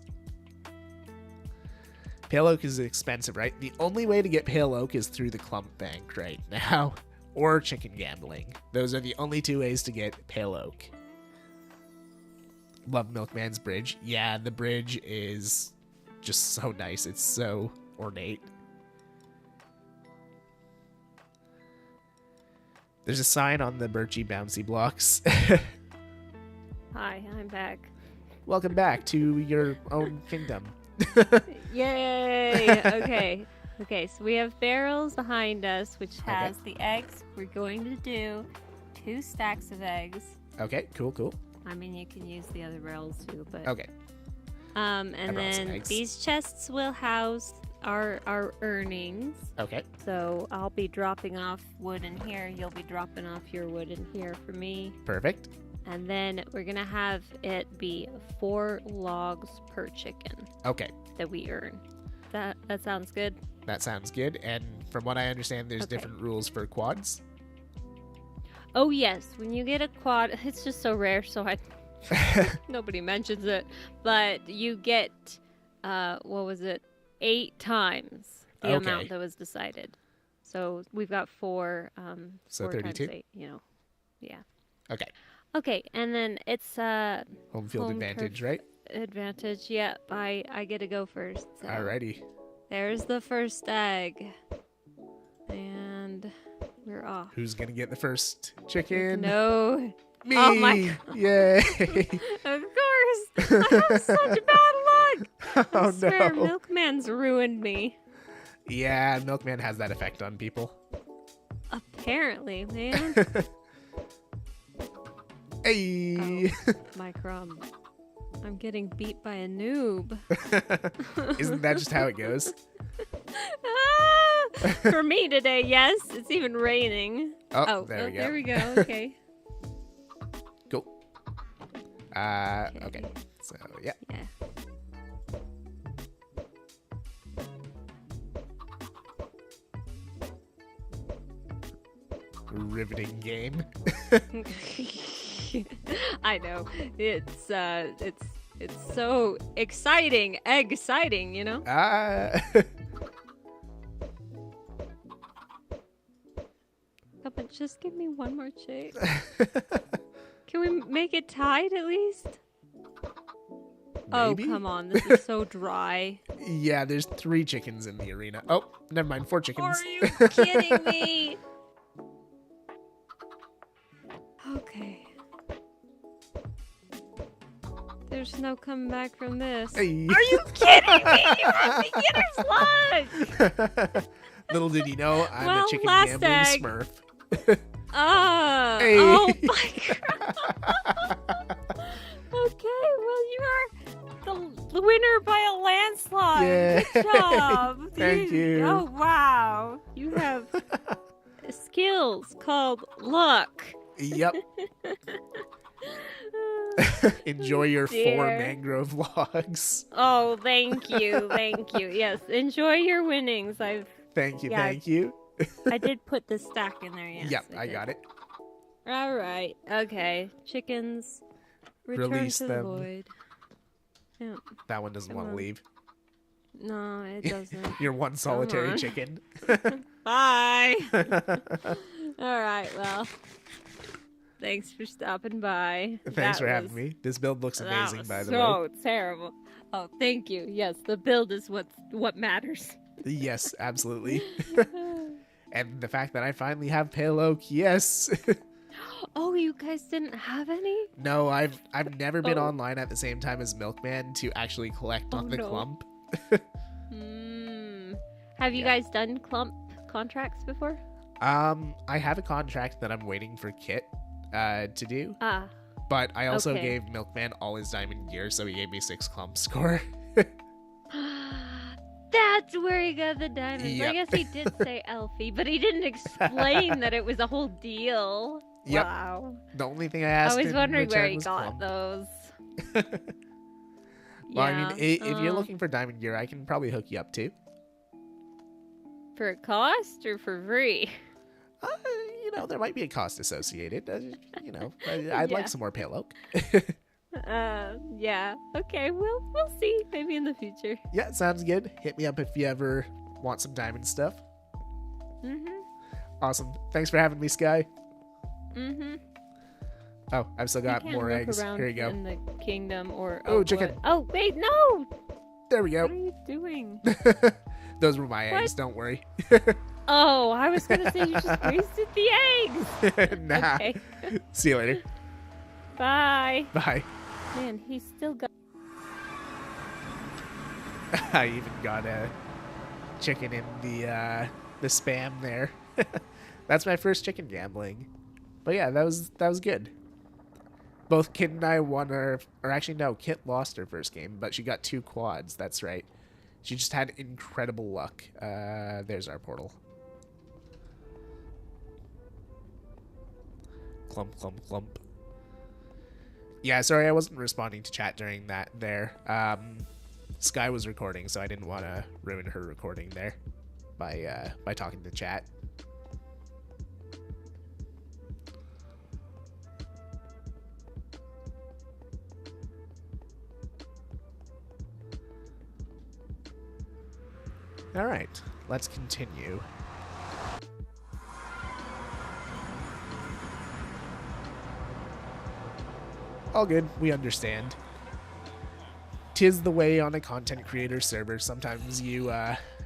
Pale Oak is expensive, right? The only way to get Pale Oak is through the clump bank right now. Or chicken gambling. Those are the only two ways to get Pale Oak. Love Milkman's bridge. Yeah, the bridge is just so nice. It's so ornate. There's a sign on the birchy bouncy blocks. Hi, I'm back. Welcome back to your own kingdom. Yay! Okay. Okay, so we have barrels behind us, which has the eggs. We're going to do 2 stacks of eggs. Okay, cool. I mean, you can use the other barrels too, but Okay. and brought some then eggs. these chests will house our earnings. Okay. So I'll be dropping off wood in here. You'll be dropping off your wood in here for me. Perfect. And then we're gonna have it be 4 logs per chicken Okay. that we earn. That sounds good. That sounds good. And from what I understand, there's Okay. different rules for quads. Oh yes, when you get a quad, it's just so rare, so nobody mentions it. But you get, what was it, 8 times the Okay. amount that was decided. So we've got 4. So 4 32? times 8, yeah. Okay. Okay, and then it's Home field Home advantage, turf. right? advantage. Yep, I get to go first. So. Alrighty. There's the first egg, and we're off. Who's gonna get the first chicken? No. Me! Oh my God. Yay! Of course! I have such bad luck! Oh I swear, no. Milkman's ruined me. Yeah, Milkman has that effect on people. Apparently, man. Hey! My crumb. I'm getting beat by a noob. Isn't that just how it goes? Ah! For me today, yes. It's even raining. Oh, there we go. There we go. Okay. Cool. Okay. So, yeah. Yeah. Riveting game. I know. It's so exciting, exciting, you know? Oh, but just give me one more chick. Can we make it tied at least? Maybe? Oh, come on. This is so dry. Yeah, there's 3 chickens in the arena. Oh, never mind, 4 chickens. Are you kidding me? Okay. There's no coming back from this. Hey. Are you kidding me? You have beginner's luck! Little did you know, I'm Well, a chicken last gambling egg. Smurf. Ah! Hey. Oh my god! on! Yeah. Good job! Thank you. Oh, wow. You have skills called luck. Yep. Enjoy your 4 Dear. mangrove logs. Oh, thank you. Thank you. Yes, enjoy your winnings. Thank you, Yeah. thank you. I did put the stack in there, yes. Yep, I did. got it. All right. Okay. Chickens, return Release to them. the void. Yeah. That one doesn't Come want to on. leave. No, it doesn't. You're one solitary on. chicken. Bye. All right. Well, thanks for stopping by. Thanks for That having was- me. This build looks that amazing, was by the way. So terrible. Oh, thank you. Yes, the build is what matters. Yes, absolutely. And the fact that I finally have pale oak, yes. Oh, you guys didn't have any? No, I've never been Oh. online at the same time as Milkman to actually collect on Oh, the no. clump. Have you Yeah. guys done clump contracts before? I have a contract that I'm waiting for Kit to do, Ah. but I also Okay. gave Milkman all his diamond gear, so he gave me 6 clump score. That's where he got the diamonds. Yep. I guess he did say Elfie, but he didn't explain that it was a whole deal. Yep. Wow. The only thing I I asked was in wondering where return he was got clump. those. Well, I mean, if you're Oh. looking for diamond gear, I can probably hook you up too. For a cost or for free? There might be a cost associated. I'd Yeah. like some more pale oak. Yeah. Okay, we'll see. Maybe in the future. Yeah, sounds good. Hit me up if you ever want some diamond stuff. Mm-hmm. Awesome. Thanks for having me, Sky. Mm-hmm. Oh, I've still got more eggs. Here you go. In the kingdom or Oh, chicken. wood. Oh, wait, no! There we What are go. you doing? Those were my What? eggs. Don't worry. Oh, I was gonna say you just wasted the eggs. Nah. Okay. See you later. Bye. Bye. Man, he's still got. I even got a chicken in the spam there. That's my first chicken gambling. But yeah, that was good. Both Kit and I won or actually no, Kit lost her first game, but she got 2 quads. That's right. She just had incredible luck. There's our portal. Clump, clump, clump. Yeah, sorry I wasn't responding to chat during that there. Sky was recording, so I didn't want to ruin her recording there by talking to chat. All right, let's continue. All good, we understand. 'Tis the way on a content creator server. Sometimes you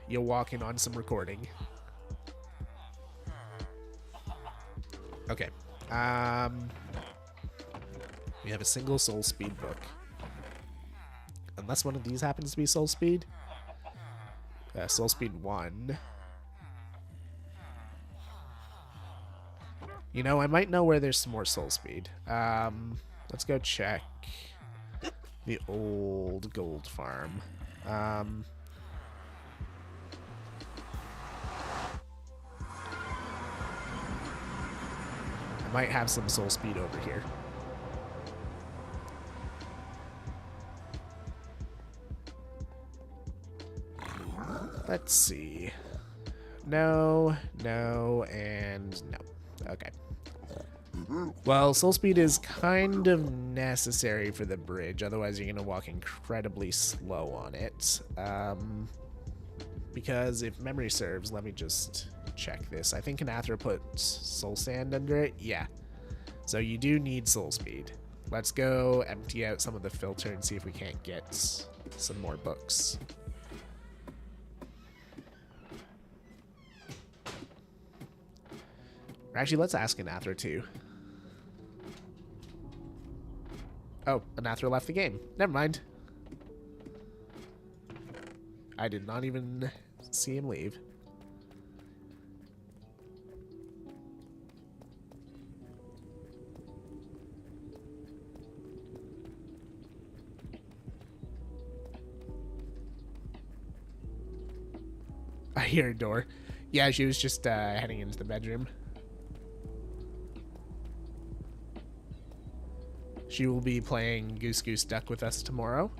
walk in on some recording. Okay. We have a single soul speed book. Unless one of these happens to be soul speed. Soul speed 1. I might know where there's some more soul speed. Let's go check the old gold farm. I might have some soul speed over here. Let's see. No, no, and no. Okay. Well, soul speed is kind of necessary for the bridge, otherwise you're going to walk incredibly slow on it. Because if memory serves, let me just check this. I think Anathra put soul sand under it. Yeah. So you do need soul speed. Let's go empty out some of the filter and see if we can't get some more books. Actually, let's ask Anathra too. Oh, Anathra left the game. Never mind. I did not even see him leave. hear a door. Yeah, she was just heading into the bedroom. She will be playing Goose Goose Duck with us tomorrow.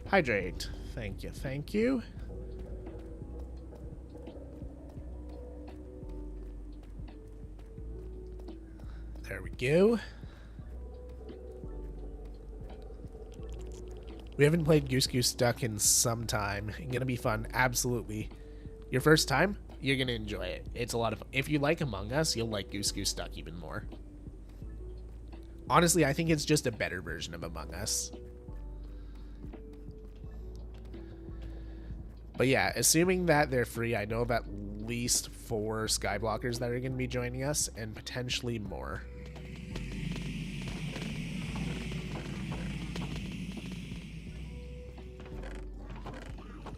Hydrate. Thank you, thank you. There we go. We haven't played Goose Goose Duck in some time. It's gonna be fun, absolutely. Your first time, you're gonna enjoy it. It's a lot of fun. If you like Among Us, you'll like Goose Goose Duck even more. Honestly, I think it's just a better version of Among Us. But yeah, assuming that they're free, I know of at least 4 Skyblockers that are going to be joining us, and potentially more.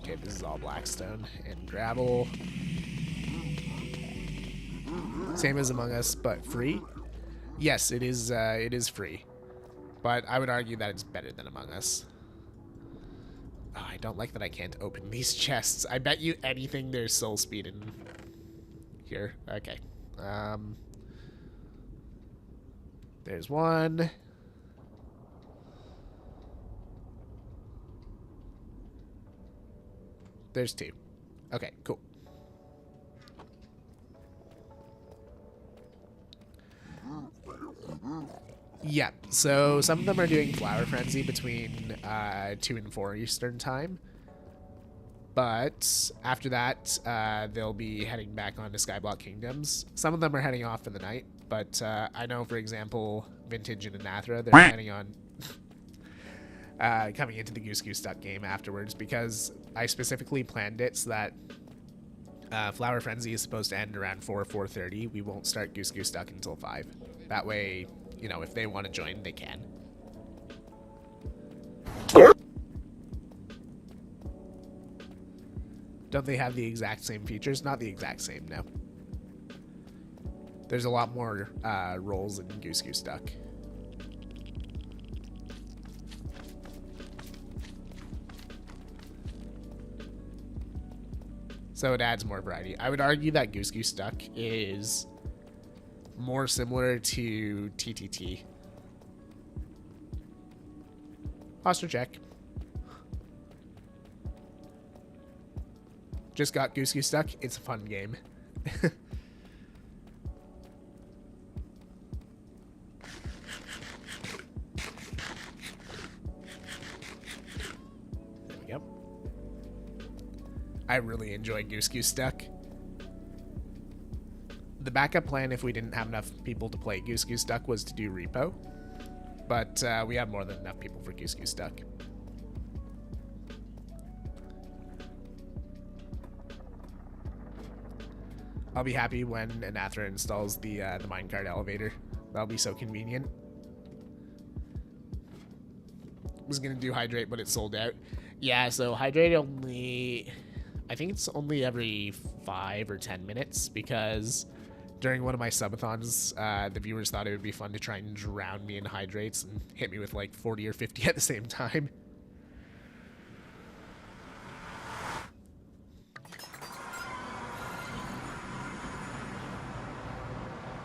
Okay, this is all Blackstone and gravel. Same as Among Us, but free. Yes, it is free. But I would argue that it's better than Among Us. Oh, I don't like that I can't open these chests. I bet you anything there's soul speed in here. Okay. There's one. There's 2. Okay, cool. Yeah, so some of them are doing Flower Frenzy between 2 and 4 Eastern Time. But after that, they'll be heading back on to Skyblock Kingdoms. Some of them are heading off for the night, but I know, for example, Vintage and Anathra, they're planning on coming into the Goose Goose Duck game afterwards, because I specifically planned it so that Flower Frenzy is supposed to end around 4:30. We won't start Goose Goose Duck until 5. That way, you know, if they want to join, they can. Don't they have the exact same features? Not the exact same, no. There's a lot more roles in Goose Goose Duck. So it adds more variety. I would argue that Goose Goose Duck is more similar to TTT. Posture check. Just got Goose Goose Duck. It's a fun game. There we go. I really enjoy Goose Goose Duck. The backup plan, if we didn't have enough people to play Goose Goose Duck, was to do Repo. But we have more than enough people for Goose Goose Duck. I'll be happy when Anathra installs the minecart elevator. That'll be so convenient. Was gonna do Hydrate, but it's sold out. Yeah, so Hydrate only... I think it's only every 5 or 10 minutes, because during one of my subathons, the viewers thought it would be fun to try and drown me in hydrates and hit me with like 40 or 50 at the same time.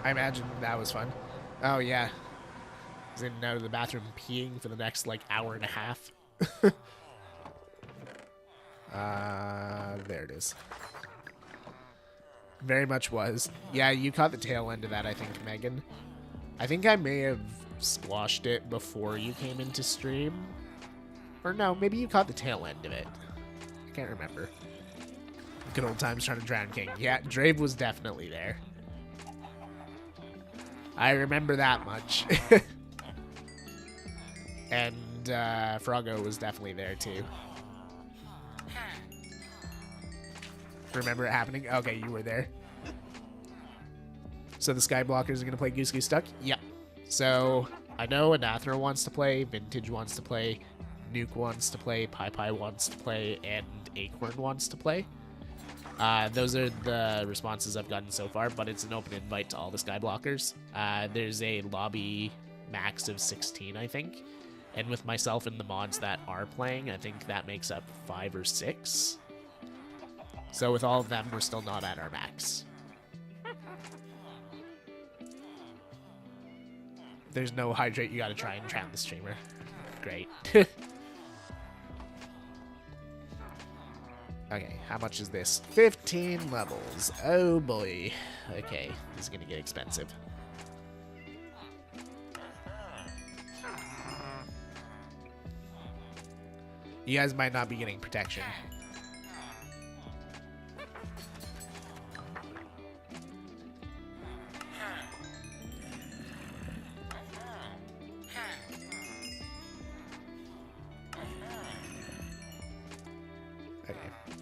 I imagine that was fun. Oh yeah. I was in and out of the bathroom peeing for the next like hour and a half. There it is. Very much was. Yeah, you caught the tail end of that, I think, Megan. I think I may have squashed it before you came into stream. Or no, maybe you caught the tail end of it. I can't remember. Good old times trying to drown King. Yeah, Drave was definitely there. I remember that much. And Froggo was definitely there too. Remember it happening? Okay, you were there. So the Skyblockers are going to play Goose Goose Duck? Yep. So I know Anathra wants to play, Vintage wants to play, Nuke wants to play, Pie wants to play, and Acorn wants to play. Those are the responses I've gotten so far, but it's an open invite to all the Skyblockers. There's a lobby max of 16, I think. And with myself and the mods that are playing, I think that makes up 5 or 6. So with all of them, we're still not at our max. There's no hydrate, you gotta try and trap the streamer. Great. Okay, how much is this? 15 levels. Oh boy. Okay, this is gonna get expensive. You guys might not be getting protection.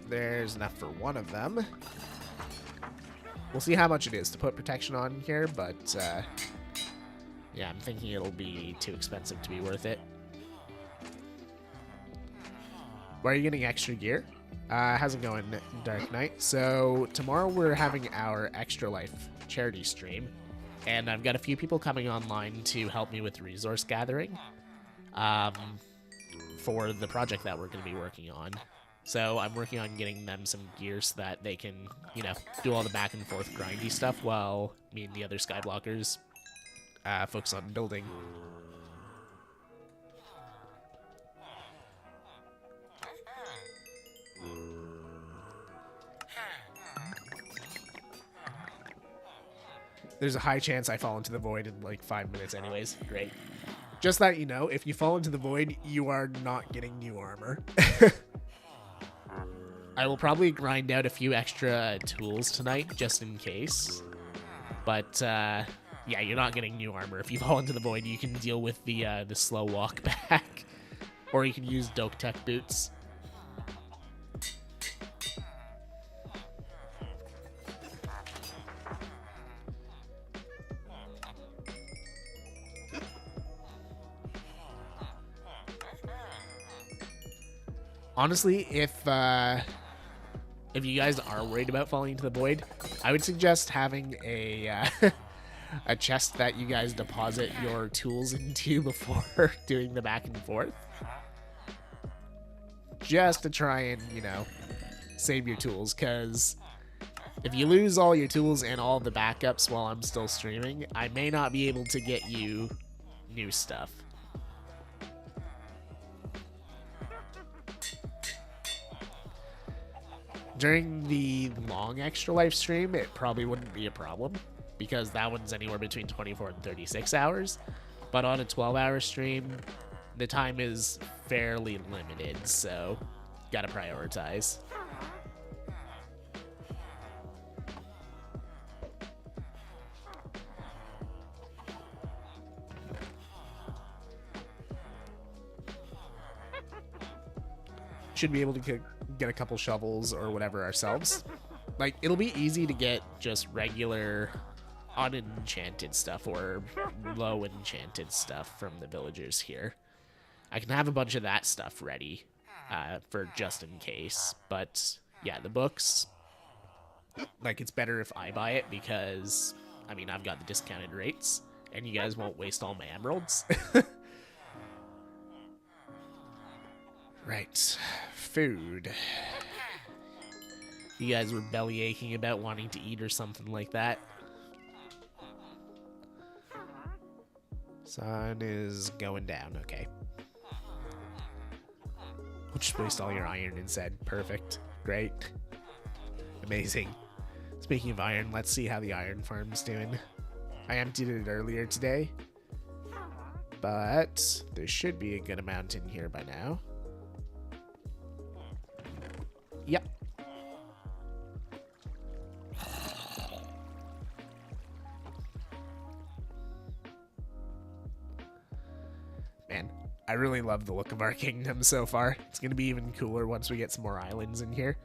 There's enough for one of them. We'll see how much it is to put protection on here, but yeah, I'm thinking it'll be too expensive to be worth it. Why are you getting extra gear? How's it going, Dark Knight? So tomorrow we're having our ExtraLife charity stream, and I've got a few people coming online to help me with resource gathering for the project that we're going to be working on. So I'm working on getting them some gear so that they can, you know, do all the back and forth grindy stuff while me and the other Skyblockers focus on building. There's a high chance I fall into the void in like 5 minutes anyways. Great. Just that you know, if you fall into the void, you are not getting new armor. I will probably grind out a few extra tools tonight, just in case. But, yeah, you're not getting new armor. If you fall into the void, you can deal with the slow walk back. Or you can use Doktek boots. Honestly, if you guys are worried about falling into the void, I would suggest having a a chest that you guys deposit your tools into before doing the back and forth. Just to try and, you know, save your tools, because if you lose all your tools and all the backups while I'm still streaming, I may not be able to get you new stuff. During the long ExtraLife stream, it probably wouldn't be a problem, because that one's anywhere between 24 and 36 hours. But on a 12-hour stream, the time is fairly limited, so gotta prioritize. Should be able to get a couple shovels or whatever ourselves. Like, it'll be easy to get just regular unenchanted stuff or low enchanted stuff from the villagers here. I can have a bunch of that stuff ready for just in case. But yeah, the books, like, it's better if I buy it because, I mean, I've got the discounted rates and you guys won't waste all my emeralds. Right, food. You guys were belly aching about wanting to eat or something like that. Sun is going down, okay. We'll just waste all your iron instead. Perfect. Great. Amazing. Speaking of iron, let's see how the iron farm's doing. I emptied it earlier today, but there should be a good amount in here by now. Yep. Man, I really love the look of our kingdom so far. It's going to be even cooler once we get some more islands in here.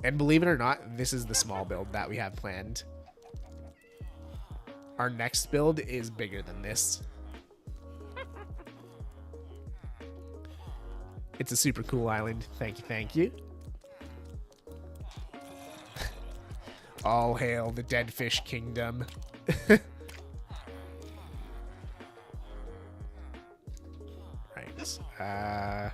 And believe it or not, this is the small build that we have planned. Our next build is bigger than this. It's a super cool island. Thank you, thank you. All hail the Dead Fish Kingdom. Right. I'll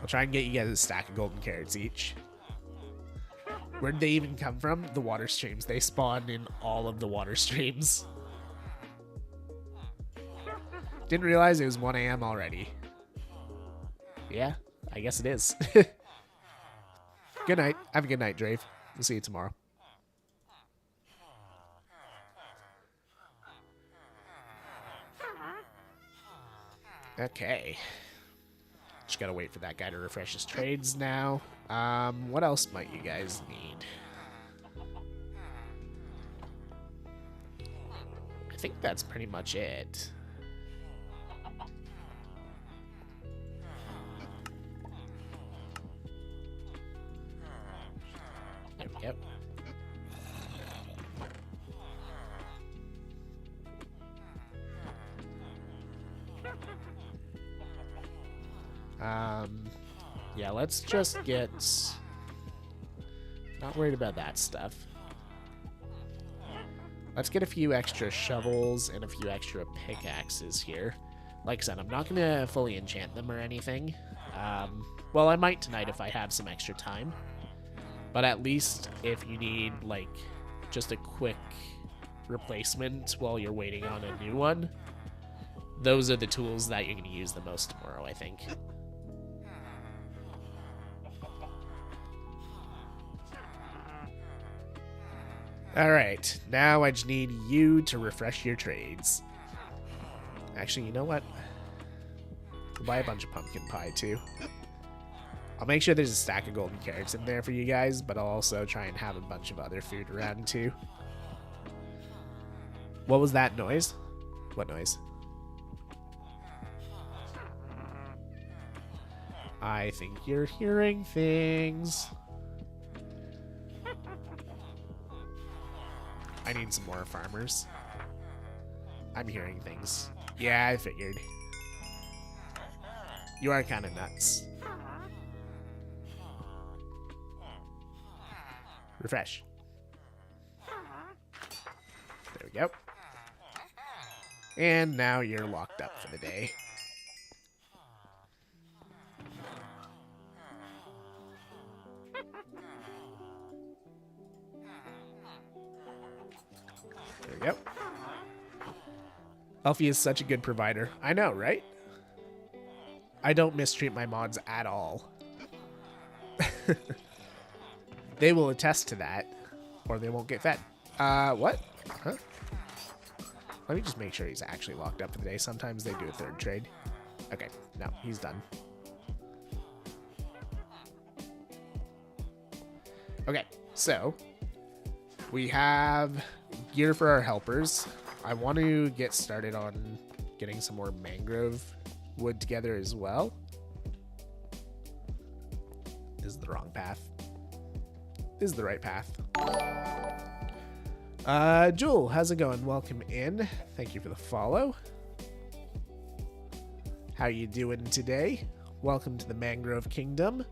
try and get you guys a stack of golden carrots each. Where'd they even come from? The water streams. They spawn in all of the water streams. Didn't realize it was 1 a.m. already. Yeah, I guess it is. Good night. Have a good night, Drave. We'll see you tomorrow. Okay. Just gotta wait for that guy to refresh his trades now. What else might you guys need? I think that's pretty much it. There we go. Yeah, let's just get... Not worried about that stuff. Let's get a few extra shovels and a few extra pickaxes here. Like I said, I'm not going to fully enchant them or anything. Well, I might tonight if I have some extra time. But at least if you need, like, just a quick replacement while you're waiting on a new one, those are the tools that you're going to use the most tomorrow, I think. Alright, now I just need you to refresh your trades. Actually, you know what? We'll buy a bunch of pumpkin pie, too. I'll make sure there's a stack of golden carrots in there for you guys, but I'll also try and have a bunch of other food around, too. What was that noise? What noise? I think you're hearing things. I need some more farmers. I'm hearing things. Yeah, I figured. You are kind of nuts. Refresh. There we go. And now you're locked up for the day. There we go. Elfie is such a good provider. I know, right? I don't mistreat my mods at all. They will attest to that, or they won't get fed. What? Huh? Let me just make sure he's actually locked up for the day. Sometimes they do a third trade. Okay, no, he's done. Okay, so we have gear for our helpers. I want to get started on getting some more mangrove wood together as well. This is the wrong path. This is the right path. Jewel, how's it going? Welcome in. Thank you for the follow. How you doing today? Welcome to the Mangrove Kingdom.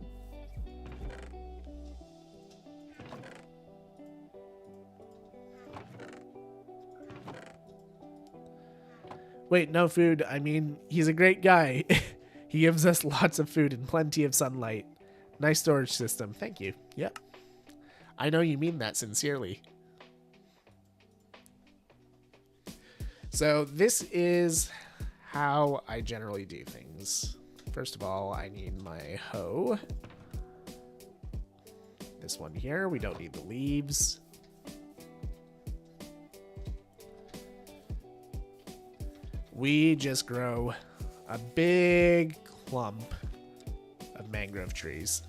Wait, no food. I mean, he's a great guy. He gives us lots of food and plenty of sunlight. Nice storage system. Thank you. Yep. I know you mean that sincerely. So this is how I generally do things. First of all, I need my hoe. This one here. We don't need the leaves. We just grow a big clump of mangrove trees.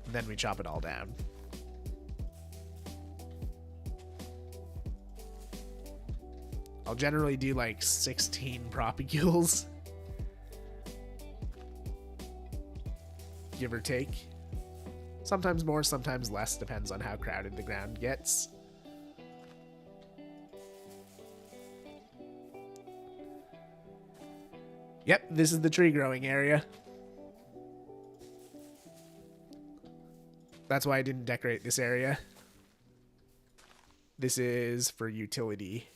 And then we chop it all down. I'll generally do like 16 propagules. Give or take. Sometimes more, sometimes less, depends on how crowded the ground gets. Yep, this is the tree growing area. That's why I didn't decorate this area. This is for utility.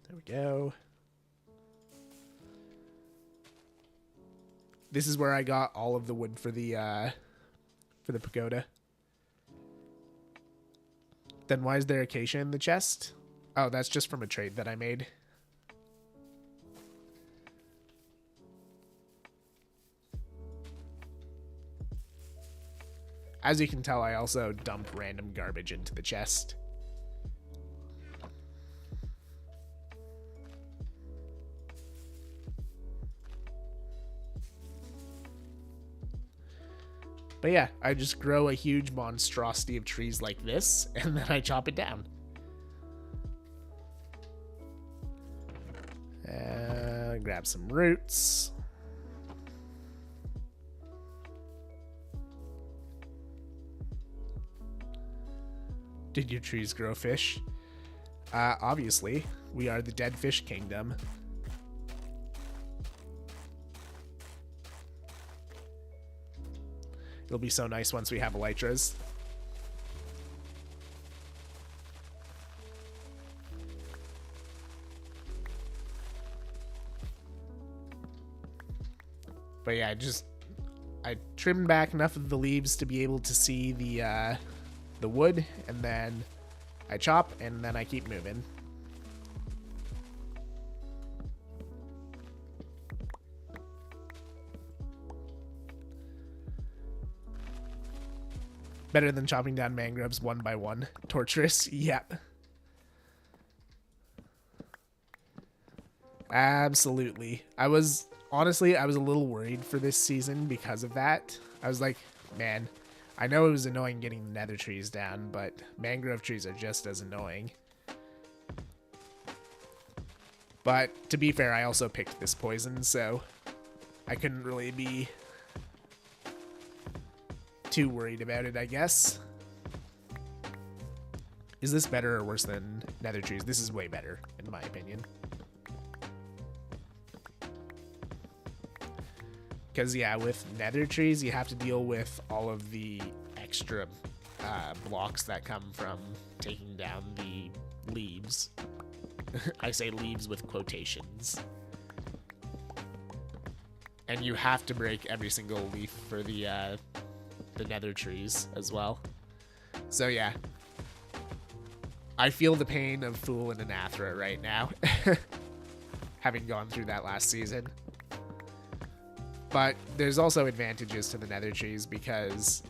There we go. This is where I got all of the wood for the pagoda. Then why is there acacia in the chest? Oh, that's just from a trade that I made. As you can tell, I also dump random garbage into the chest. But yeah, I just grow a huge monstrosity of trees like this, and then I chop it down. Grab some roots. Did your trees grow fish? Obviously, we are the Dead Fish Kingdom. It'll be so nice once we have elytras. But yeah, I trimmed back enough of the leaves to be able to see the wood, and then I chop, and then I keep moving. Better than chopping down mangroves one by one. Torturous, yep. Absolutely. Honestly, I was a little worried for this season because of that. I was like, man, I know it was annoying getting nether trees down, but mangrove trees are just as annoying. But to be fair, I also picked this poison, so I couldn't really be too worried about it, I guess. Is this better or worse than nether trees? This is way better, in my opinion. Because, yeah, with nether trees, you have to deal with all of the extra blocks that come from taking down the leaves. I say leaves with quotations. And you have to break every single leaf for the nether trees as well. So yeah, I feel the pain of Fool and Anathra right now, having gone through that last season. But there's also advantages to the nether trees because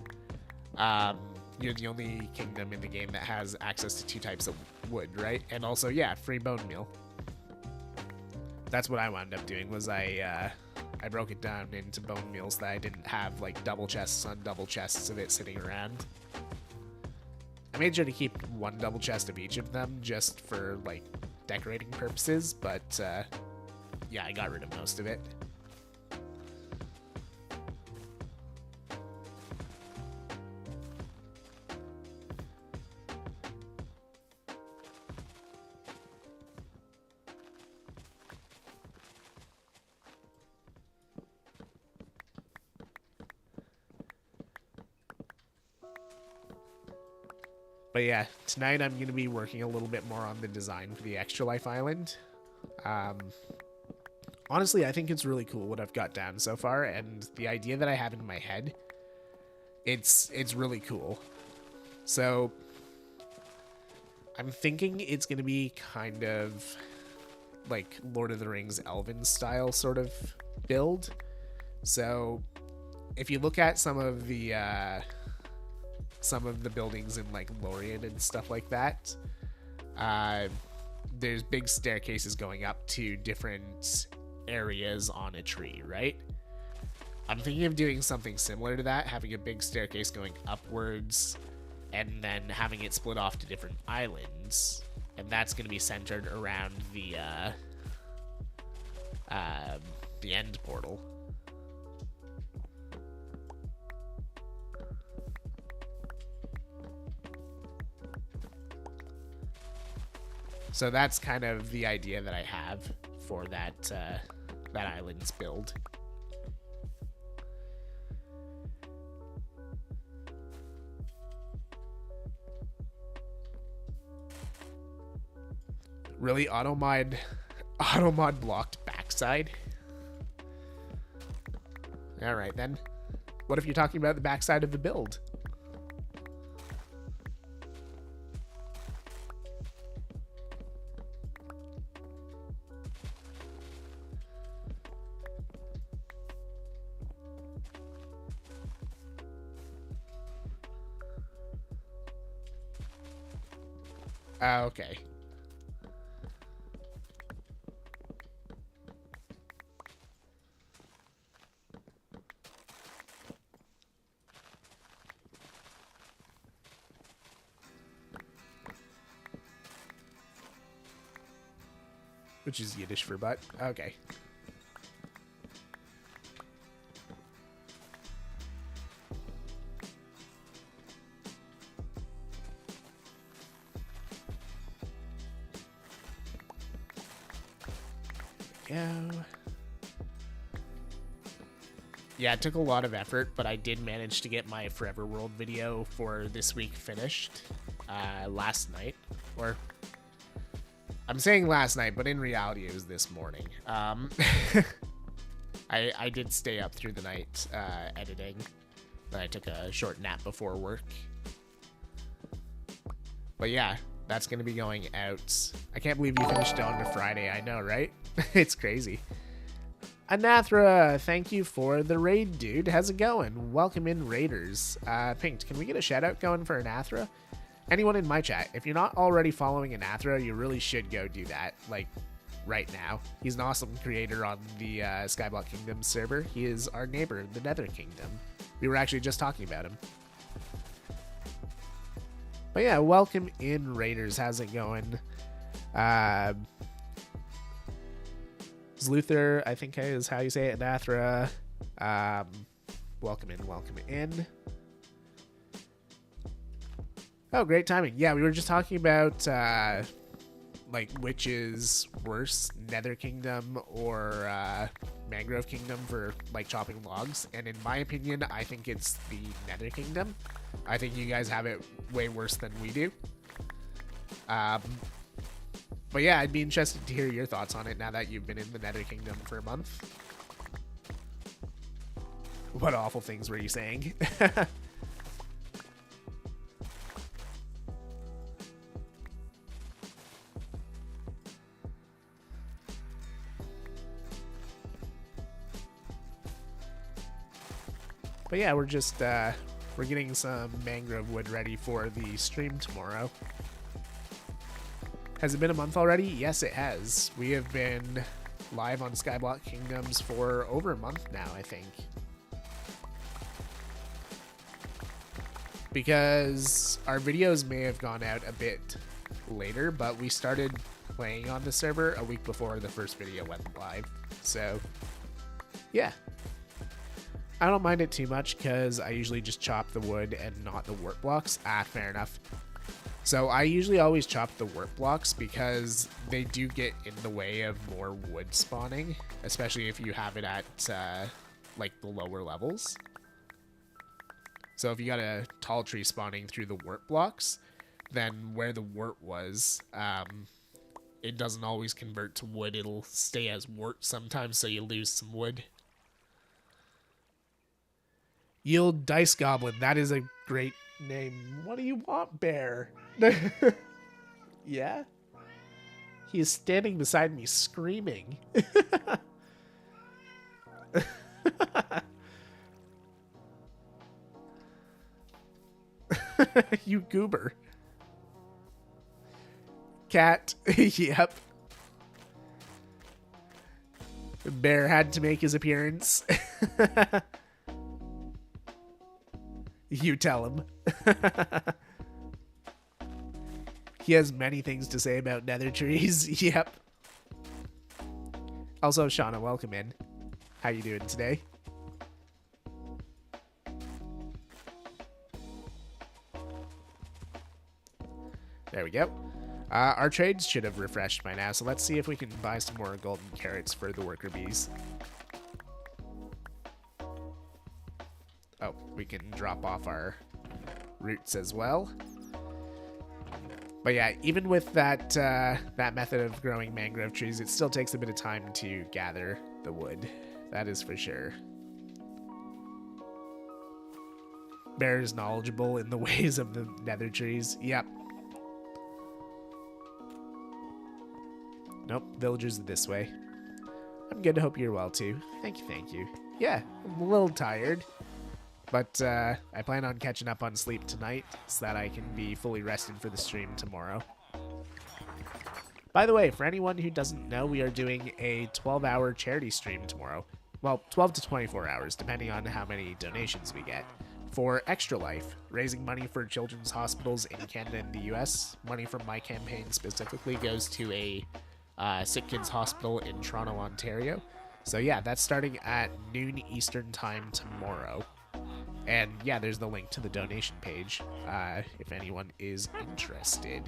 you're the only kingdom in the game that has access to 2 types of wood, right? And also, yeah, free bone meal. That's what I wound up doing, was I broke it down into bone meals that I didn't have, like, double chests on double chests of it sitting around. I made sure to keep 1 double chest of each of them just for, like, decorating purposes, but, yeah, I got rid of most of it. But yeah, tonight I'm going to be working a little bit more on the design for the ExtraLife island. Honestly, I think it's really cool what I've got down so far, and the idea that I have in my head, it's really cool. So I'm thinking it's going to be kind of like Lord of the Rings Elven style sort of build. So if you look at some of the buildings in like Lorien and stuff like that, there's big staircases going up to different areas on a tree, right? I'm thinking of doing something similar to that, having a big staircase going upwards and then having it split off to different islands, and that's going to be centered around the end portal. So that's kind of the idea that I have for that island's build. Really, automod blocked backside? Alright then. What if you're talking about the backside of the build? Okay. Which is Yiddish for butt. Okay. Go. Yeah, it took a lot of effort, but I did manage to get my Forever World video for this week finished last night. Or, I'm saying last night, but in reality it was this morning. I did stay up through the night editing. Then I took a short nap before work. But yeah, that's going to be going out. I can't believe you finished it on a Friday. I know, right? It's crazy. Anathra, thank you for the raid, dude. How's it going? Welcome in, raiders. Pinked, can we get a shout out going for Anathra? Anyone in my chat, if you're not already following Anathra, you really should go do that, like, right now. He's an awesome creator on the Skyblock Kingdoms server. He is our neighbor, the Nether Kingdom. We were actually just talking about him. But yeah, welcome in, raiders. How's it going? Zluther, I think is how you say it. Anathra. Welcome in, welcome in. Oh, great timing. Yeah, we were just talking about like which is worse, Nether Kingdom or Mangrove Kingdom for like chopping logs. And in my opinion, I think it's the Nether Kingdom. I think you guys have it way worse than we do. But yeah, I'd be interested to hear your thoughts on it now that you've been in the Nether Kingdom for a month. What awful things were you saying? But yeah, we're just we're getting some mangrove wood ready for the stream tomorrow. Has it been a month already? Yes, it has. We have been live on Skyblock Kingdoms for over a month now, I think. Because our videos may have gone out a bit later, but we started playing on the server a week before the first video went live. So, yeah. I don't mind it too much because I usually just chop the wood and not the work blocks. Ah, fair enough. So I usually always chop the work blocks because they do get in the way of more wood spawning, especially if you have it at like the lower levels. So if you got a tall tree spawning through the wart blocks, then where the wart was, it doesn't always convert to wood. It'll stay as wart sometimes, so you lose some wood. Yield Dice Goblin. That is a great name. What do you want, bear? Yeah? He is standing beside me screaming. You goober. Cat. Yep. Bear had to make his appearance. You tell him. He has many things to say about nether trees. Yep. Also, Shauna, welcome in. How you doing today? There we go. Our trades should have refreshed by now, so let's see if we can buy some more golden carrots for the worker bees. Oh, we can drop off our roots as well. But yeah, even with that that method of growing mangrove trees, it still takes a bit of time to gather the wood. That is for sure. Bear is knowledgeable in the ways of the nether trees. Yep. Nope, villagers are this way. I'm good, hope you're well too. Thank you, thank you. Yeah, I'm a little tired. But I plan on catching up on sleep tonight so that I can be fully rested for the stream tomorrow. By the way, for anyone who doesn't know, we are doing a 12-hour charity stream tomorrow. Well, 12 to 24 hours, depending on how many donations we get. For ExtraLife, raising money for children's hospitals in Canada and the US. Money from my campaign specifically goes to a sick kids hospital in Toronto, Ontario. So yeah, that's starting at noon Eastern time tomorrow. And yeah, there's the link to the donation page if anyone is interested.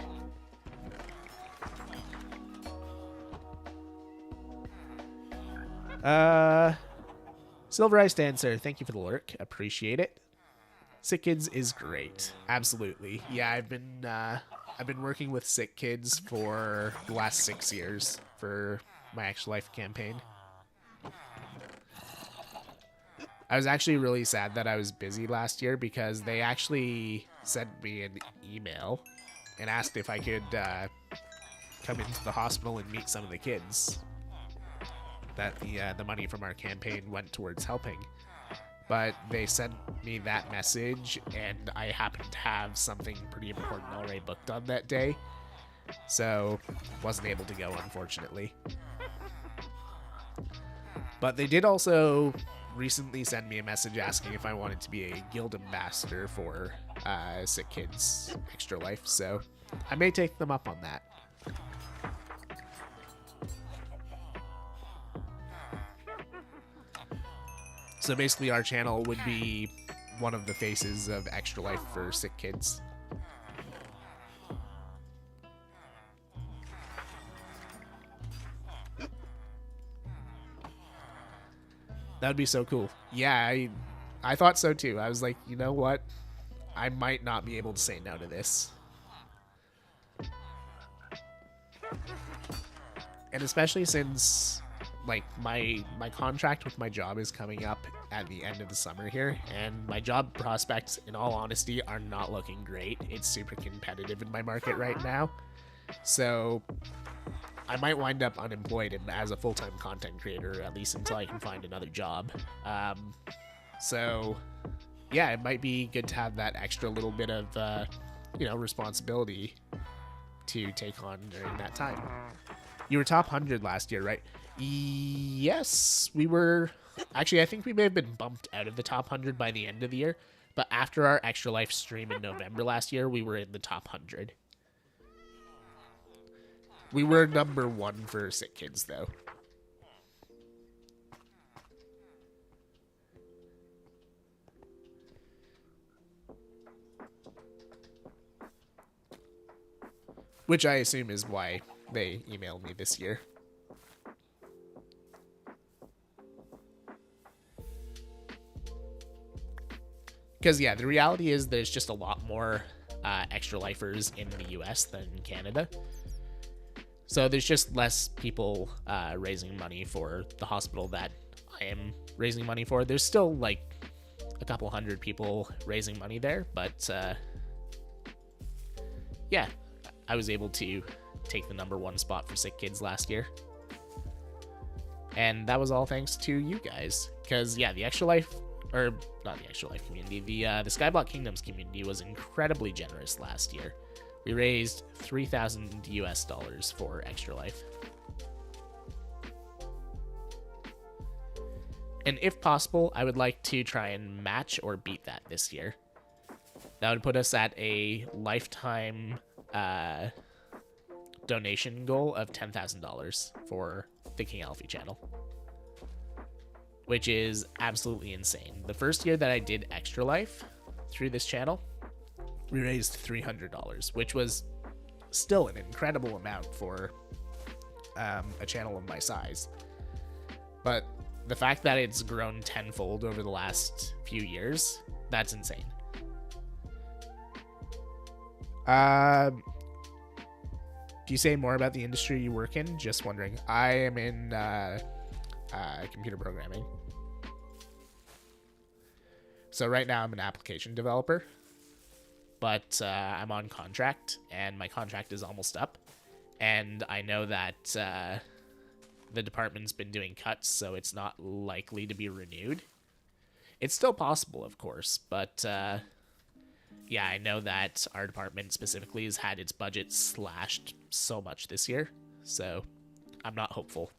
Silver Iced Dancer, thank you for the lurk. Appreciate it. Sick Kids is great. Absolutely. Yeah, I've been working with sick kids for the last 6 years for my ExtraLife campaign. I was actually really sad that I was busy last year because they actually sent me an email and asked if I could come into the hospital and meet some of the kids that the money from our campaign went towards helping. But they sent me that message and I happened to have something pretty important already booked on that day, so wasn't able to go, unfortunately. But they did also recently send me a message asking if I wanted to be a guild ambassador for Sick Kids ExtraLife, so I may take them up on that. So basically our channel would be one of the faces of ExtraLife for sick kids. That would be so cool. Yeah, I thought so too. I was like, you know what? I might not be able to say no to this. And especially since like my contract with my job is coming up at the end of the summer here, and my job prospects, in all honesty, are not looking great. It's super competitive in my market right now. So I might wind up unemployed and as a full-time content creator, at least until I can find another job. So yeah, it might be good to have that extra little bit of, responsibility to take on during that time. You were top 100 last year, right? Yes, we were. Actually, I think we may have been bumped out of the top 100 by the end of the year. But after our ExtraLife stream in November last year, we were in the top 100. We were number 1 for sick kids, though. Which I assume is why they emailed me this year. Because, yeah, the reality is there's just a lot more ExtraLifers in the US than Canada. So there's just less people raising money for the hospital that I am raising money for. There's still, like, a couple hundred people raising money there. But, yeah, I was able to take the number 1 spot for sick kids last year. And that was all thanks to you guys. Because, yeah, the ExtraLife... or not the ExtraLife community, the Skyblock Kingdoms community was incredibly generous last year. We raised $3,000 US for ExtraLife. And if possible, I would like to try and match or beat that this year. That would put us at a lifetime donation goal of $10,000 for the King Alfie channel, which is absolutely insane. The first year that I did ExtraLife through this channel, we raised $300, which was still an incredible amount for a channel of my size. But the fact that it's grown tenfold over the last few years, that's insane. Do you say more about the industry you work in? Just wondering. I am in computer programming. So right now I'm an application developer, but I'm on contract, and my contract is almost up. And I know that the department's been doing cuts, so it's not likely to be renewed. It's still possible, of course, but yeah, I know that our department specifically has had its budget slashed so much this year, so I'm not hopeful.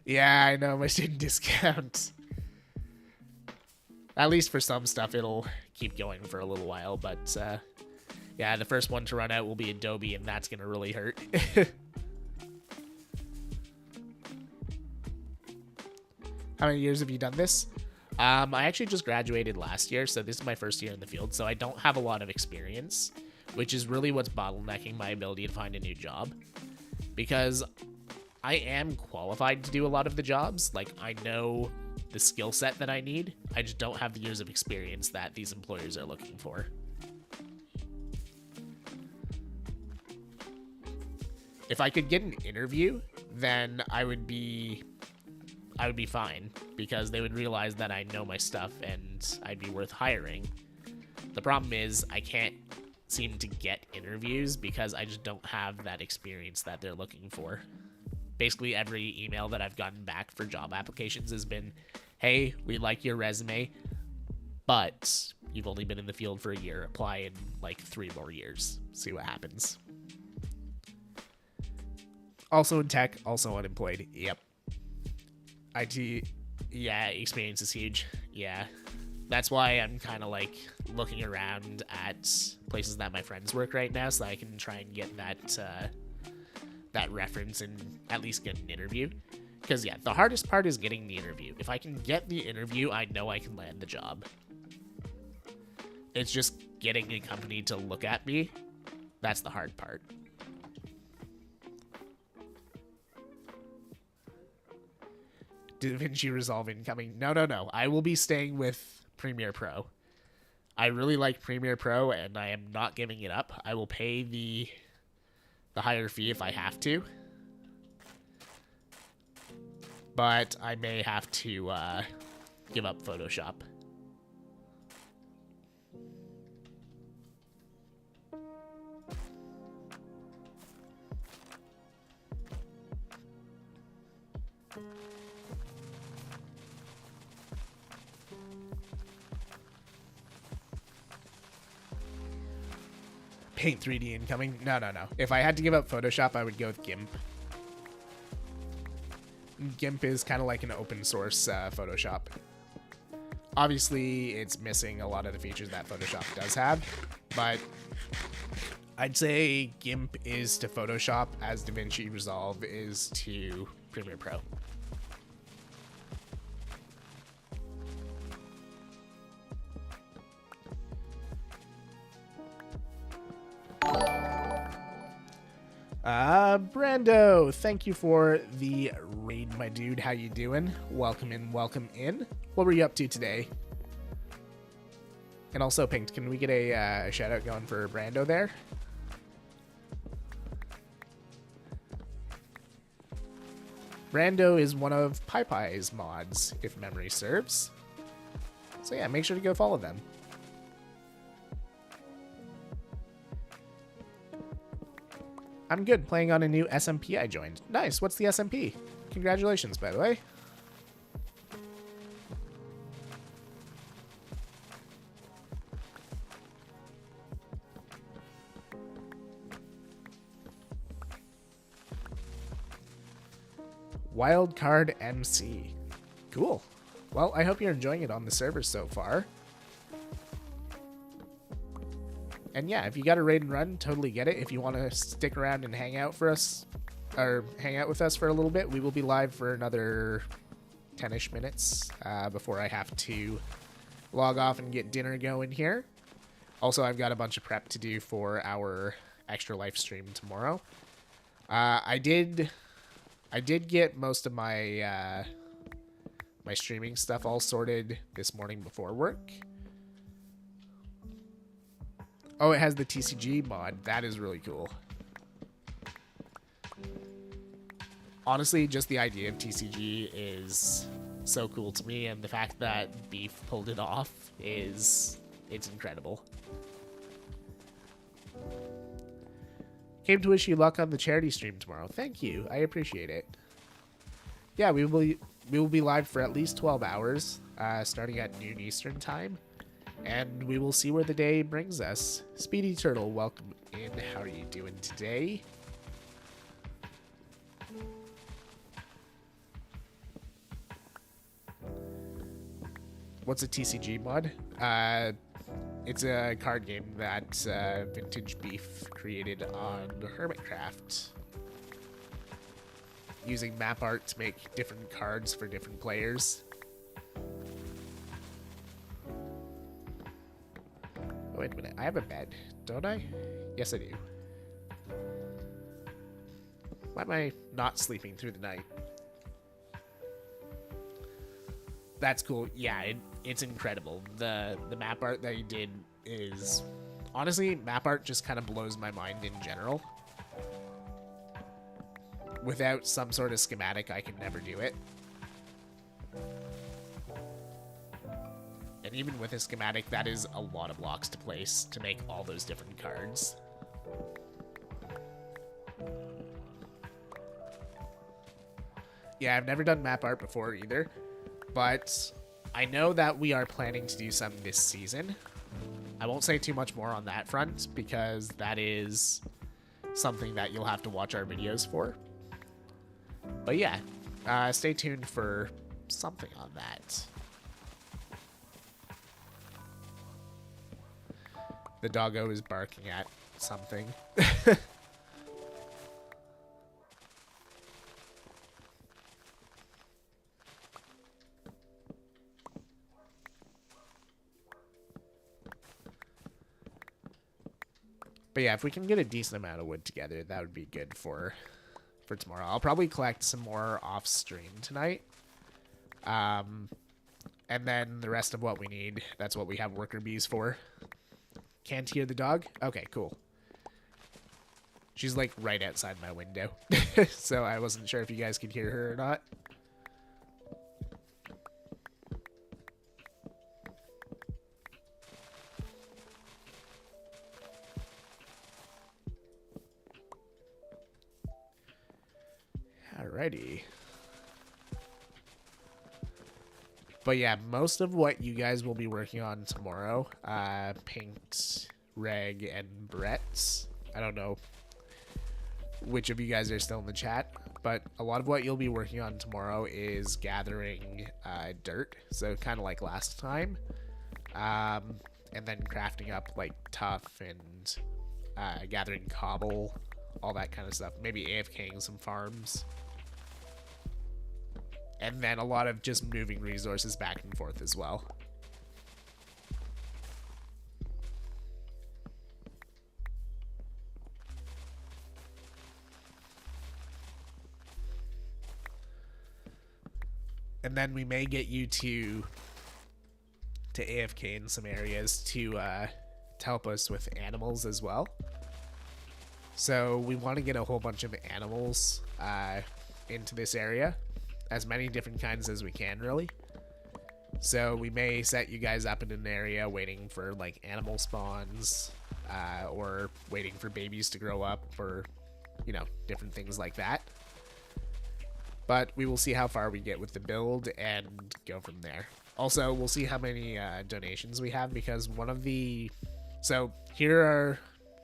Yeah, I know, my student discount. At least for some stuff, it'll keep going for a little while, but yeah, the first one to run out will be Adobe, and that's going to really hurt. How many years have you done this? I actually just graduated last year, so this is my first year in the field, so I don't have a lot of experience, which is really what's bottlenecking my ability to find a new job. Because I am qualified to do a lot of the jobs. Like, I know the skill set that I need. I just don't have the years of experience that these employers are looking for. If I could get an interview, then I would be fine, because they would realize that I know my stuff and I'd be worth hiring. The problem is I can't seem to get interviews because I just don't have that experience that they're looking for. Basically, every email that I've gotten back for job applications has been, hey, we like your resume, but you've only been in the field for a year. Apply in like 3 more years. See what happens. Also in tech, also unemployed. Yep. IT, yeah, experience is huge. Yeah. That's why I'm kind of like looking around at places that my friends work right now, so that I can try and get that reference and at least get an interview. Because yeah, the hardest part is getting the interview. If I can get the interview, I know I can land the job. It's just getting a company to look at me. That's the hard part. DaVinci Resolve incoming. No. I will be staying with Premiere Pro. I really like Premiere Pro, and I am not giving it up. I will pay the higher fee if I have to. But I may have to give up Photoshop. Paint 3D incoming. No. If I had to give up Photoshop, I would go with GIMP. GIMP is kind of like an open source Photoshop. Obviously, it's missing a lot of the features that Photoshop does have, but I'd say GIMP is to Photoshop as DaVinci Resolve is to Premiere Pro. Brando, thank you for the raid, my dude. How you doing? Welcome in, welcome in. What were you up to today? And also, Pink, can we get a shout out going for Brando there? Brando is one of PyPy's mods, if memory serves. So yeah, make sure to go follow them. I'm good, playing on a new SMP I joined. Nice, what's the SMP? Congratulations, by the way. Wildcard MC. Cool. Well, I hope you're enjoying it on the server so far. And yeah, if you got a raid and run, totally get it. If you want to stick around and hang out for us, or hang out with us for a little bit, we will be live for another 10-ish minutes before I have to log off and get dinner going here. Also, I've got a bunch of prep to do for our Extra Life stream tomorrow. I did get most of my my streaming stuff all sorted this morning before work. Oh, it has the TCG mod. That is really cool. Honestly, just the idea of TCG is so cool to me, and the fact that Beef pulled it off it's incredible. Came to wish you luck on the charity stream tomorrow. Thank you. I appreciate it. Yeah, we will be live for at least 12 hours, starting at noon Eastern time, and we will see where the day brings us. Speedy Turtle, welcome in. How are you doing today? What's a TCG mod? It's a card game that Vintage Beef created on Hermitcraft, using map art to make different cards for different players. Oh, wait a minute. I have a bed, don't I? Yes, I do. Why am I not sleeping through the night? That's cool. Yeah, it's incredible. The map art that he did is... Honestly, map art just kind of blows my mind in general. Without some sort of schematic, I can never do it. And even with a schematic, that is a lot of blocks to place to make all those different cards. Yeah, I've never done map art before either, but I know that we are planning to do some this season. I won't say too much more on that front because that is something that you'll have to watch our videos for. But yeah, stay tuned for something on that. The doggo is barking at something. But yeah, if we can get a decent amount of wood together, that would be good for tomorrow. I'll probably collect some more off stream tonight. And then the rest of what we need, that's what we have worker bees for. Can't hear the dog? Okay, cool. She's like right outside my window. So I wasn't sure if you guys could hear her or not. Alrighty. But yeah, most of what you guys will be working on tomorrow, Paint, Reg, and Brett. I don't know which of you guys are still in the chat, but a lot of what you'll be working on tomorrow is gathering dirt, so kind of like last time, and then crafting up like tough and gathering cobble, all that kind of stuff. Maybe AFKing some farms. And then a lot of just moving resources back and forth as well. And then we may get you to AFK in some areas to help us with animals as well. So we want to get a whole bunch of animals into this area. As many different kinds as we can, really. So we may set you guys up in an area waiting for like animal spawns, or waiting for babies to grow up, or you know, different things like that. But we will see how far we get with the build and go from there. Also, we'll see how many donations we have, because one of the... So here are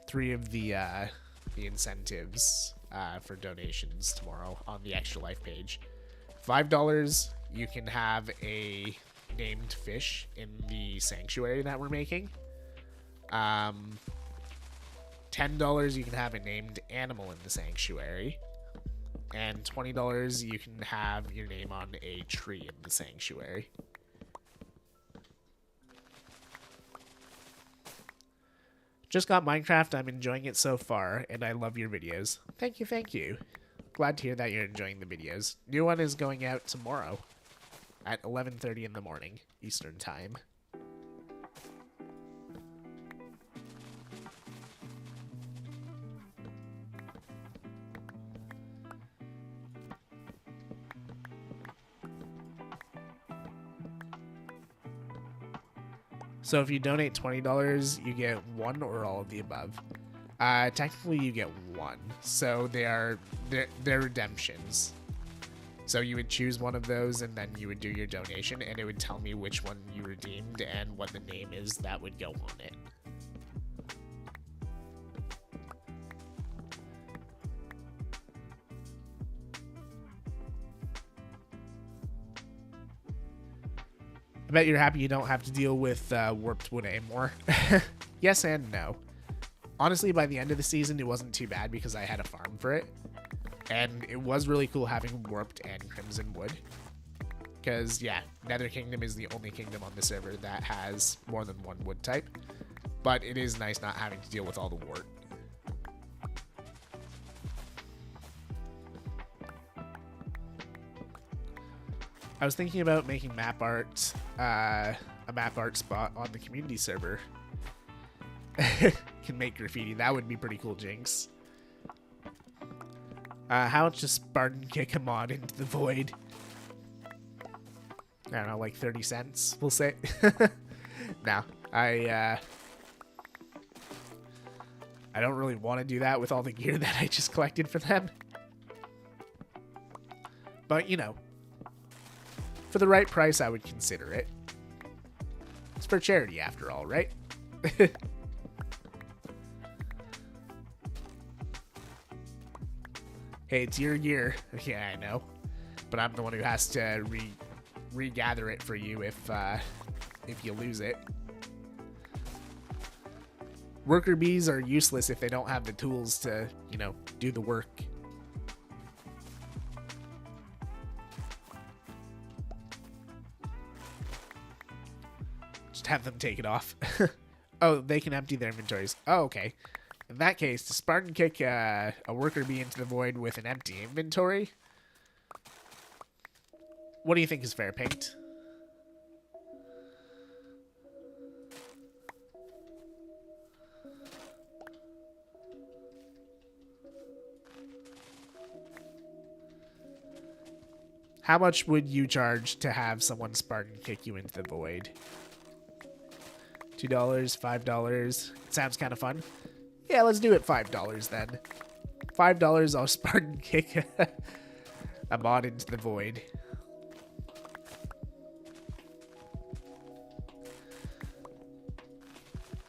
3 of the incentives for donations tomorrow on the Extra Life page. $5, you can have a named fish in the sanctuary that we're making. $10, you can have a named animal in the sanctuary. And $20, you can have your name on a tree in the sanctuary. Just got Minecraft. I'm enjoying it so far, and I love your videos. Thank you, thank you. Glad to hear that you're enjoying the videos. New one is going out tomorrow at 11:30 in the morning, Eastern Time. So if you donate $20, you get one or all of the above. Technically, you get one. So they're redemptions. So you would choose one of those, and then you would do your donation, and it would tell me which one you redeemed and what the name is that would go on it. I bet you're happy you don't have to deal with warped wood anymore. Yes and no. Honestly, by the end of the season, it wasn't too bad because I had a farm for it. And it was really cool having warped and crimson wood. Because, yeah, Nether Kingdom is the only kingdom on the server that has more than one wood type. But it is nice not having to deal with all the wart. I was thinking about making map art, a map art spot on the community server. Can make graffiti. That would be pretty cool, Jinx. How much does Spartan kick a mod into the void? I don't know, like 30 cents, we'll say. No, I don't really want to do that with all the gear that I just collected for them. But, you know, for the right price, I would consider it. It's for charity, after all, right? Hey, it's your gear. Yeah, I know. But I'm the one who has to regather it for you if you lose it. Worker bees are useless if they don't have the tools to, you know, do the work. Just have them take it off. Oh, they can empty their inventories. Oh, okay. In that case, does Spartan kick a worker bee into the void with an empty inventory? What do you think is fair, Paint? How much would you charge to have someone Spartan kick you into the void? $2, $5. It sounds kind of fun. Yeah, let's do it $5 then. $5, I'll Spartan kick a mod into the void.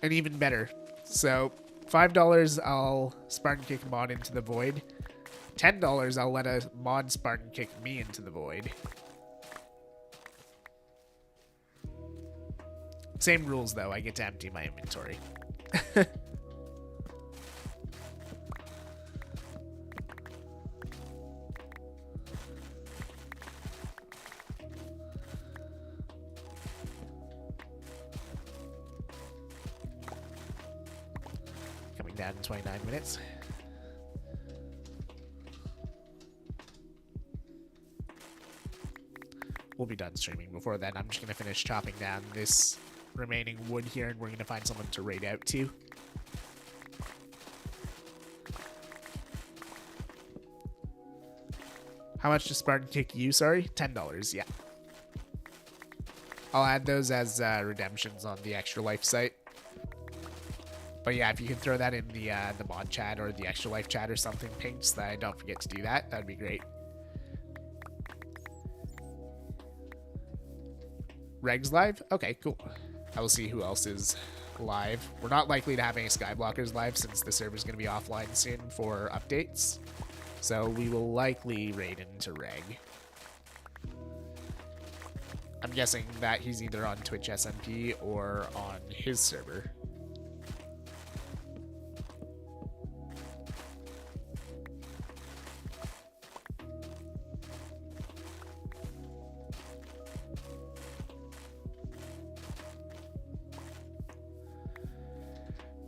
And even better. So, $5, I'll Spartan kick a mod into the void. $10, I'll let a mod Spartan kick me into the void. Same rules, though. I get to empty my inventory. Coming down in 29 minutes. We'll be done streaming before then. I'm just going to finish chopping down this remaining wood here, and we're going to find someone to raid out to. How much does Spartan kick you? Sorry? $10, yeah. I'll add those as redemptions on the ExtraLife site. But yeah, if you can throw that in the mod chat or the ExtraLife chat or something, Pinks, that I don't forget to do that. That'd be great. Reg's live? Okay, cool. I will see who else is live. We're not likely to have any Skyblockers live since the server's going to be offline soon for updates. So we will likely raid into Reg. I'm guessing that he's either on Twitch SMP or on his server.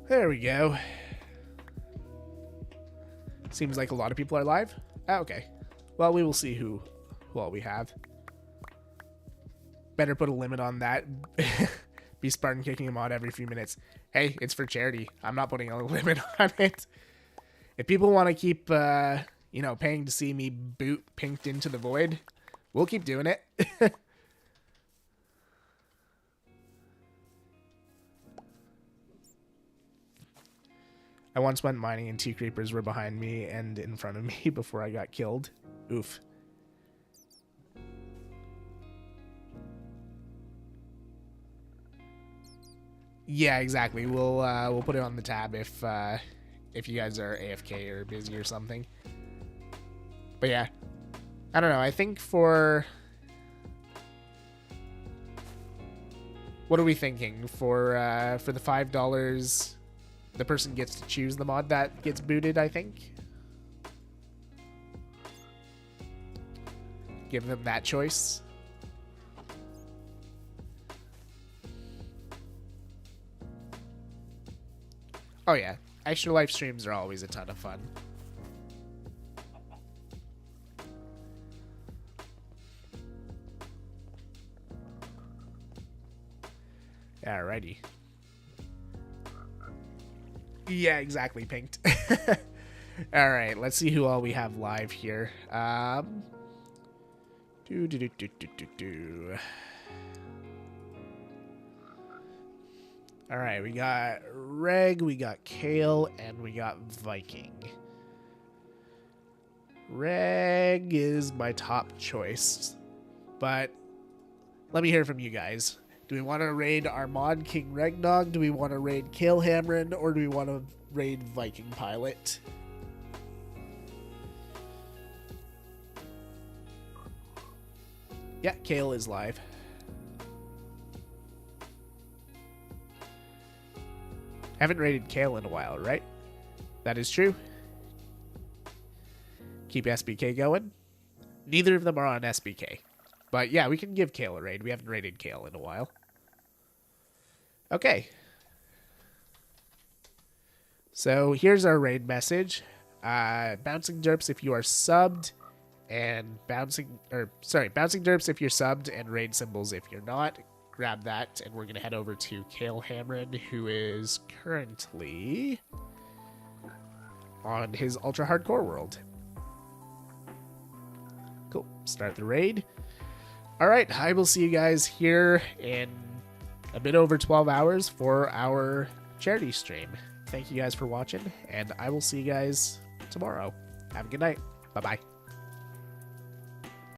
There we go. Seems like a lot of people are live. Oh, okay. Well, we will see who all we have. Better put a limit on that. Be Spartan kicking him out every few minutes. Hey, it's for charity. I'm not putting a limit on it. If people want to keep, you know, paying to see me boot pinked into the void, we'll keep doing it. I once went mining and 2 creepers were behind me and in front of me before I got killed. Oof. Yeah, exactly. We'll put it on the tab if you guys are AFK or busy or something. But yeah, I don't know. I think for what are we thinking for the $5? The person gets to choose the mod that gets booted. I think. Give them that choice. Oh yeah, ExtraLife streams are always a ton of fun. Alrighty. Yeah, exactly, pinked. Alright, let's see who all we have live here. Alright, we got Reg, we got Kale, and we got Viking. Reg is my top choice, but let me hear from you guys. Do we want to raid our mod King Regnog? Do we want to raid Kale Hamron? Or do we want to raid Viking Pilot? Yeah, Kale is live. Haven't raided Kale in a while, right? That is true. Keep SBK going. Neither of them are on SBK. But yeah, we can give Kale a raid. We haven't raided Kale in a while. Okay. So here's our raid message. Bouncing derps if you are subbed, and bouncing derps if you're subbed, and raid symbols if you're not. Grab that, and we're gonna head over to Kale Hamron, who is currently on his ultra hardcore world. Cool. Start the raid. Alright, I will see you guys here in a bit over 12 hours for our charity stream. Thank you guys for watching, and I will see you guys tomorrow. Have a good night. Bye-bye.